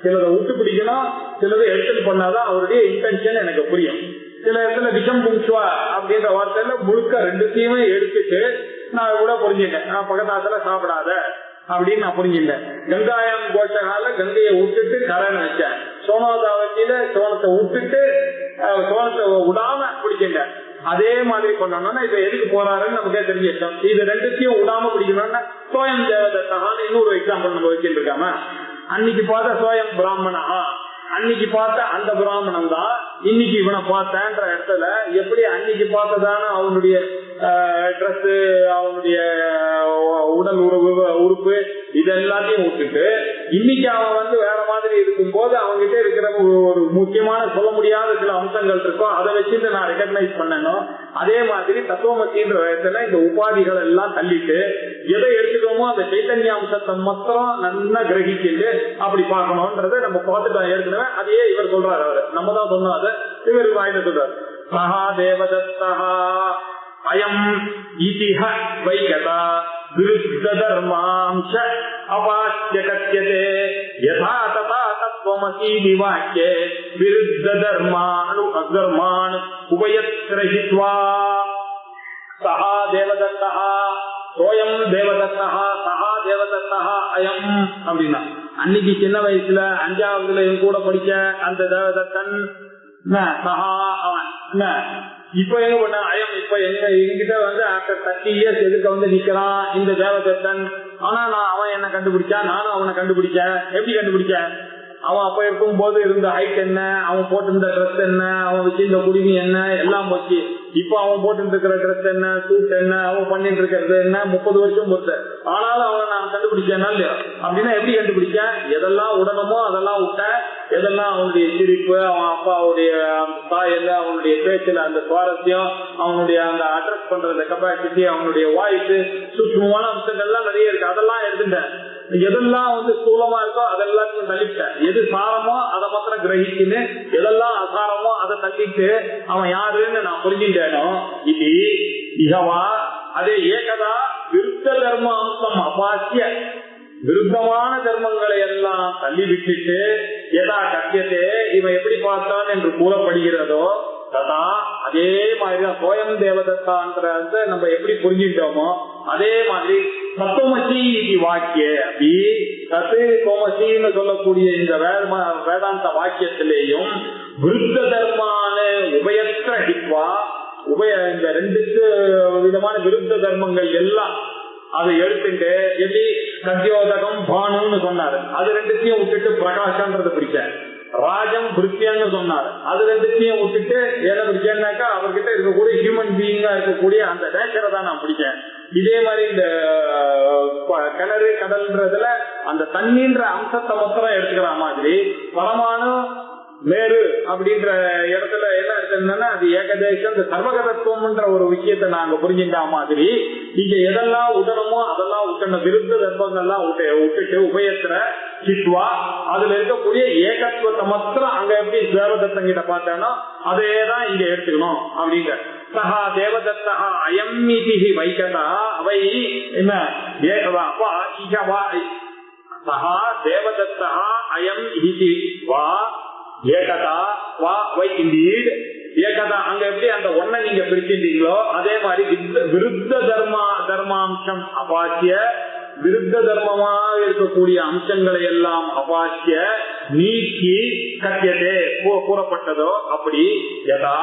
சிலதை விட்டு பிடிக்கணும், சிலதை எடுத்துட்டு பண்ணாதான் அவருடைய இன்டென்ஷன் எனக்கு புரியும். சில இடத்துல விஷம் புங்சுவா அப்படின்ற வார்த்தையில முழுக்க ரெண்டுத்தையுமே எடுத்துட்டு நான் கூட புரிஞ்சுட்டேன், நான் பக்கத்தாத்துல சாப்பிடாத அப்படின்னு நான் புரிஞ்சுட்டேன். கங்காயம் கோஷனால கங்கையை விட்டுட்டு கரைன்னு வச்சேன், சோனோதாவத்தில சோனத்தை விட்டுட்டு சோனத்தை விடாம பிடிச்சிட்டேன். அதே மாதிரி பண்ணணும்னா இப்ப எதுக்கு போறாருன்னு நமக்கே தெரிஞ்சிட்டோம். இது ரெண்டுத்தையும் விடாம பிடிக்கணும்னா சோயம் தேவதத்தான்னு இன்னொரு எக்ஸாம்பிள் நம்ம வச்சுட்டு இருக்காம, அன்னைக்கு பார்த்த சோயம் பிராமணா, அன்னைக்கு பார்த்த அந்த பிராமணன் தான் இன்னைக்கு இவனை பார்த்தேன்ற இடத்துல எப்படி அன்னைக்கு பார்த்ததான அவனுடைய ட்ரெஸ், அவனுடைய உடல் உறுப்பு இது எல்லாத்தையும் விட்டுட்டு இன்னைக்கு அவன் வேற மாதிரி இருக்கும் போது அவன்கிட்ட இருக்கிற ஒரு முக்கியமான சொல்ல முடியாத சில அம்சங்கள் இருக்கும், அதை வச்சுட்டு நான் ரெகக்னைஸ் பண்ணணும். அதே மாதிரி தத்துவமத்தின்ற இடத்துல இந்த உபாதிகள் எல்லாம் தள்ளிட்டு எதை எடுத்துக்கோமோ அந்த சைத்தன்ய அம்சத்தை மாத்திரம் நல்லா கிரகிச்சுட்டு அப்படி பார்க்கணும்ன்றத நம்ம பார்த்துட்டோம் ஏற்கனவே. அதையே இவர் சொல்றாரு, அவரு நம்ம தான் சொன்னோம், அதை இவர் வாயில சொல்றாரு. சஹா தேவதத்தா அயம் இதிஹ வைகதா விருத்த தர்மாம்ச அவாஸ்ய கத்யதே யதா ததா தத்வமசீதி வாக்யே விருத்த தர்மான் உபயத்ரஹித்வா சஹா தேவதத்தா சோயம் தேவதத்தா சஹா தேவதத்தா அயம் அப்படின்னா அன்னைக்கு சின்ன வயசுல 5ஆவதுல கூட படிச்ச அந்த தேவதத்தன் சஹா அவன் இப்ப எங்க பண்ண அயம் இப்ப எங்கிட்ட ஆஃப்டர் 30 years எதுக்கு நிக்கிறான் இந்த தேவதத்தன். ஆனா அவன் என்ன கண்டுபிடிச்சான், நானும் அவனை கண்டுபிடிச்சேன். எப்படி கண்டுபிடிச்சேன், அவன் அப்ப இருக்கும் போது இருந்த ஹைட் என்ன, அவன் போட்டிருந்த ட்ரெஸ் என்ன, அவன் வச்சிருந்த குடிமை என்ன எல்லாம் போச்சு. இப்ப அவன் போட்டு இருக்கிற ட்ரெஸ் என்ன, சூட் என்ன, அவன் பண்ணிட்டு இருக்கிறது என்ன, 30 வருஷம் பொறுத்த. ஆனாலும் அவனை நான் கண்டுபிடிச்சேன்னா இல்லையா அப்படின்னா எப்படி கண்டுபிடிச்சேன், எதெல்லாம் உடனமோ அதெல்லாம் விட்டேன், எதெல்லாம் அவனுடைய சிரிப்பு, அவன் அப்பாவுடைய தாயல்ல அவனுடைய பேச்சுல அந்த சுவாரஸ்யம், அவனுடைய அந்த அட்ரஸ் பண்ற கெப்பாசிட்டி, அவனுடைய வாய்ஸ், சூட்சமான அம்சங்கள்லாம் நிறைய இருக்கு, அதெல்லாம் எடுத்துட்டேன். எதெல்லாம் ஸ்தூலமா இருக்கோ அதெல்லாத்தையும் தள்ளிட்டேன், எது சாரமோ அதை மாத்திரம் கிரகிச்சுன்னு எதெல்லாம் அசாரமோ அதை தள்ளிட்டு அவன் யாருன்னு நான் புரிஞ்சுட்டேனோ இது இகவா அதே ஏகதா விருத்த தர்ம அம்சம் அபாசிய விருத்தமான தர்மங்களை எல்லாம் தள்ளி விட்டுட்டு எதா கத்தியத்தே இவன் எப்படி பார்த்தான் என்று கூறப்படுகிறதோ ததா அதே மாதிரிதான் சோயம் தேவதத்தான்றத நம்ம எப்படி புரிஞ்சுட்டோமோ அதே மாதிரி தத்துவமசி வாக்கிய அப்படி தத்து தோமசின்னு சொல்லக்கூடிய இந்த வேதாந்த வாக்கியத்திலேயும் விருத்த தர்மான உபயற்ற ஹித்வா இந்த 2 விதமான விருத்த தர்மங்கள் எல்லாம் அதை எடுத்துட்டு எப்படி சத்யோதகம் பானுன்னு சொன்னாரு, அது 2த்தையும் விட்டுட்டு பிரகாஷன்றது பிடிச்சார். ராஜம் பிரித்தியான்னு சொன்னாரு, அது 2த்தையும் விட்டுட்டு எதை பிடிச்சேன்னாக்கா அவர்கிட்ட இருக்கக்கூடிய ஹியூமன் பீயிங்கா இருக்கக்கூடிய அந்த நேச்சரை தான் நான் பிடிச்சேன். இதே மாதிரி இந்த கிணறு கடல்ன்றதுல அந்த தண்ணீன்ற அம்சத்தை மாத்திரம் எடுத்துக்கிற மாதிரி பரமானு மேரு அப்படின்ற இடத்துல என்ன இருக்குன்னா அது ஏகதேசம் இந்த சர்வகதத்துவம்ன்ற ஒரு விஷயத்தை நாங்க புரிஞ்சுட்டா மாதிரி இங்க எதெல்லாம் உடனமோ அதெல்லாம் விட்டுன விருத்த தர்மங்கள்லாம் விட்டுட்டு உபயத்துல சித்வா அதுல இருக்கக்கூடிய ஏகத்துவத்தை மாத்திரம் அங்க எப்படி தேவதத்தங்கிட்ட பார்த்தேன்னா அதேதான் இங்க எடுத்துக்கணும் அப்படிங்கிற சஹா தேவதத்தா அயம் இதி வைகதா அவை என்ன ஏகவா அப்பா இகவா சஹா தேவதத்தா அயம் இதி வா ஏகதா வா வை இண்டீட் ஏகதா அங்க எப்படி அந்த ஒன்ன நீங்க பிரிச்சிருந்தீங்களோ அதே மாதிரி விருத்த தர்மாம்சம் அபாசிய விருத்த தர்மமாக இருக்கக்கூடிய அம்சங்களை எல்லாம் அபாசிய நீக்கி கத்தியதே கூறப்பட்டதோ அப்படி யதா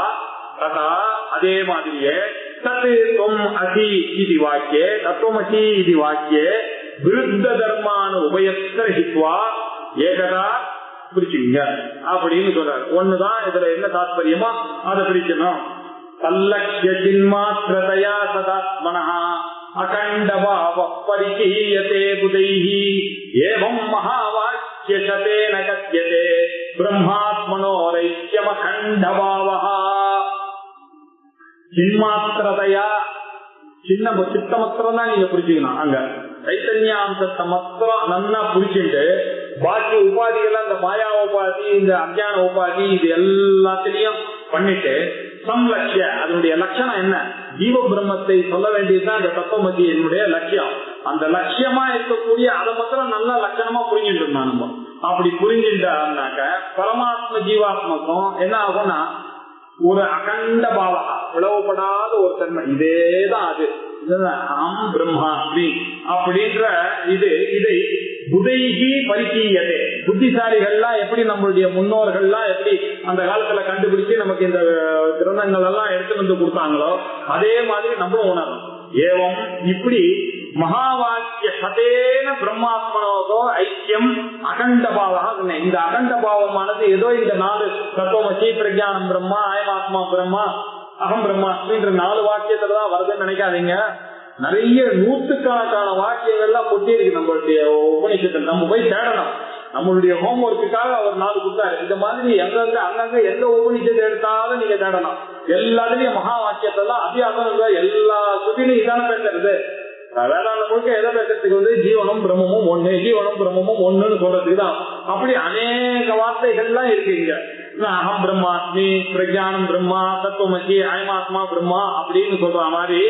ததா அதே மாதிரியே தத்து தொம் அசி இது வாக்கியே தத்துவமசி இது வாக்கியே விருத்த தர்மான உபயஸ்தர ஹித்வா ஏகதா பிரிச்சுங்க அப்படின்னு சொல்றாரு. ஒண்ணுதான் இதுல என்ன தாத்பரியமோ அதை பிரிக்கணும். தல்லக்ஷ்ய சின்மாத்ரதயா சதாத்மனஹ அகண்டபாவ பரிகீயதே புதைஹி ஏவம் மகாவாக்ய சதேன கத்யதே பிரம்மாத்மனோரைக்யம் அகண்டபாவஹ. சின்மாத்திரதையா சின்ன சித்த மாத்திரம் தான் நீங்க புரிச்சுக்கணும். அங்க சைத்தன்யாம்சத்தை மாத்திரம் நல்லா புரிச்சுட்டு பாக்கி உபாதிகள் அந்த மாயா உபாதி இந்த அஞ்ஞான உபாதி இது எல்லாத்திலையும் பண்ணிட்டு சம்லட்சிய அதனுடைய லட்சணம் என்ன ஜீவ பிரம்மத்தை சொல்ல வேண்டியதுதான் அந்த தத்துவமதி என்னுடைய லட்சியம். அந்த லட்சியமா இருக்கக்கூடிய அதை மாத்திரம் நல்லா லட்சணமா புரிஞ்சுட்டு இருந்தா நம்ம அப்படி புரிஞ்சுட்டாருனாக்க பரமாத்ம ஜீவாத்மக்கும் என்ன ஆகும்னா ஒரு அகண்ட பாவா பிளவுபடாத ஒரு தன்மை இதேதான் அது அகம் பிரம்மாஸ்மி அப்படின்ற இதை புதைகி பரிகீயதே புத்திசாலிகள்லாம் எப்படி நம்மளுடைய முன்னோர்கள்லாம் எப்படி அந்த காலத்துல கண்டுபிடிச்சு நமக்கு இந்த கிரந்தங்கள் எல்லாம் எடுத்து வந்து கொடுத்தாங்களோ அதே மாதிரி நம்மளும் உணரும். ஏவம் இப்படி மகாவாக்கிய சதேன பிரம்மாத்மனோகோ ஐக்கியம் அகண்ட பாவம். இந்த அகண்ட பாவமானது ஏதோ இந்த 4 தத்துவமசி பிரஜானம் பிரம்மா அயமாத்மா பிரம்மா அகம் பிரம்மாஸ்மின்ற 4 வாக்கியத்துலதான் வருதுன்னு நினைக்காதீங்க. நிறைய நூற்றுக்கணக்கான வாக்கியங்கள்லாம் கொட்டி இருக்கு நம்மளுடைய உபநிஷத்தில். நம்ம போய் தேடணும். நம்மளுடைய ஹோம் ஒர்க்குக்காக அவர் 4 கொடுத்தாரு. இந்த மாதிரி அங்கங்க எந்த உபநிஷத்தை எடுத்தாலும் நீங்க தேடணும். எல்லாத்துலயும் மகா வாக்கியத்தெல்லாம் அத்தியாசம் எல்லா சுத்திலும் இதான பேசுறது. வேதாந்த முழுக்க எதை பேசுறதுக்கு வந்து ஜீவனும் பிரம்மமும் ஒண்ணு ஜீவனும் பிரம்மமும் ஒண்ணுன்னு சொல்றதுக்கு தான். அப்படி அநேக வார்த்தைகள்லாம் இருக்கு இங்க. அகம் பிரம்மாஸ்மி பிரஜானம் பிரம்மா தத்துவமசி அயமாத்மா பிரம்மா அப்படின்னு சொல்ற மாதிரி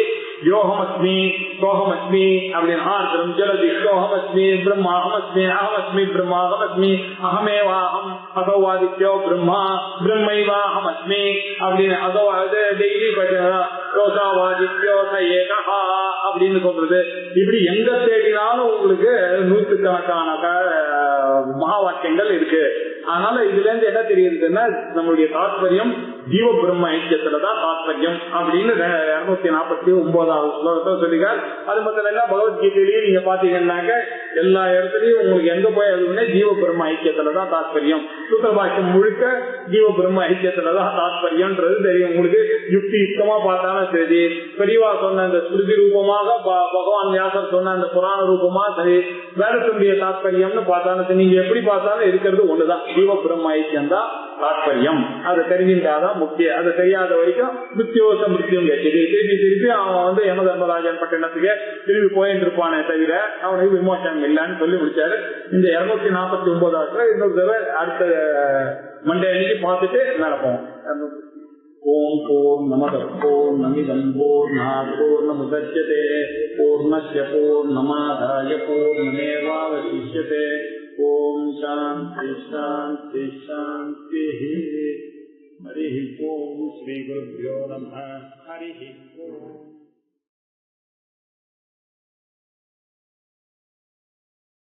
யோகமஸ்மி சோகமஸ்மி அப்படின்னு ஆர்திரம் ஜலதி சோகமஸ்மி பிரம்மா அகமஸ்மி அகமஸ்மி பிரம்மா அகமஸ்மி அகமேவாஹம் அகவாதித்யோ பிரம்மா பிரம்மைவாஹமஸ்மி அப்படின்னு அதோ அது டெய்லி ரோசாவாதித்யோ ஏகா அப்படின்னு சொல்றது. இப்படி எங்க தேடினாலும் உங்களுக்கு நூற்றுக்கணக்கான மகா வாக்கியங்கள் இருக்கு. அதனால இதுல இருந்து என்ன தெரியுதுன்னா நம்மளுடைய தாத்பரியம் ஜீவ பிரம்ம ஐக்கியத்துலதான் தாத்பரியம் அப்படின்னு 249வது ஸ்லோகத்தை சொல்லிக்கார். அது மட்டும் இல்ல பகவத்கீதையிலேயே நீங்க பாத்தீங்கன்னாக்க எல்லா இடத்துலயும் உங்களுக்கு எங்க போய் அதுவுமே ஜீவ பிரம்ம ஐக்கியத்துலதான் தாத்பரியம். சூத்திரபாக்கியம் முழுக்க ஜீவ பிரம்ம ஐக்கியத்துலதான் தாத்பரியம்ன்றது தெரியும் உங்களுக்கு. யுக்தி யுக்தமா பார்த்தாலும் சரி, பெரியவா சொன்ன அந்த ஸ்மிருதி ரூபமாக பகவான் வியாசர் சொன்ன அந்த புராண ரூபமா சரி, வேதத்தினுடைய தாத்பரியம்னு பார்த்தாலும் சரி, நீங்க எப்படி பார்த்தாலும் இருக்கிறது ஒண்ணுதான் ஜீவ பிரம்ம ஐக்கியம் தான் தாத்பரியம். அதை தெரிஞ்சிருந்தாதான் முக்கியம். அதை தெரியாத வரைக்கும் மிருத்யோச மிருத்யம் கேட்குது. திருப்பி அவன் வந்து யம தர்மராஜன் பட்டினத்துக்கு திரும்பி போயிட்டு இருப்பானே தவிர அவனுக்கு விமோசனம் இல்லைன்னு சொல்லி முடிச்சாரு. இந்த 249 இன்னொரு தடவை அடுத்த மண்டே அன்னைக்கு பார்த்துட்டு நடப்போம். ஓம் பூர்ணமத பூர்ணமிதம் பூர்ணாத் பூர்ணமுதச்யதே பூர்ணஸ்ய பூர்ணமாதாய பூர்ணமேவாவசிஷ்யதே. ஓம் சாந்தி சாந்தி சாந்தி. ஹரி ஓம் ஸ்ரீ குருப்யோ நமः. ஹரி ஓம்.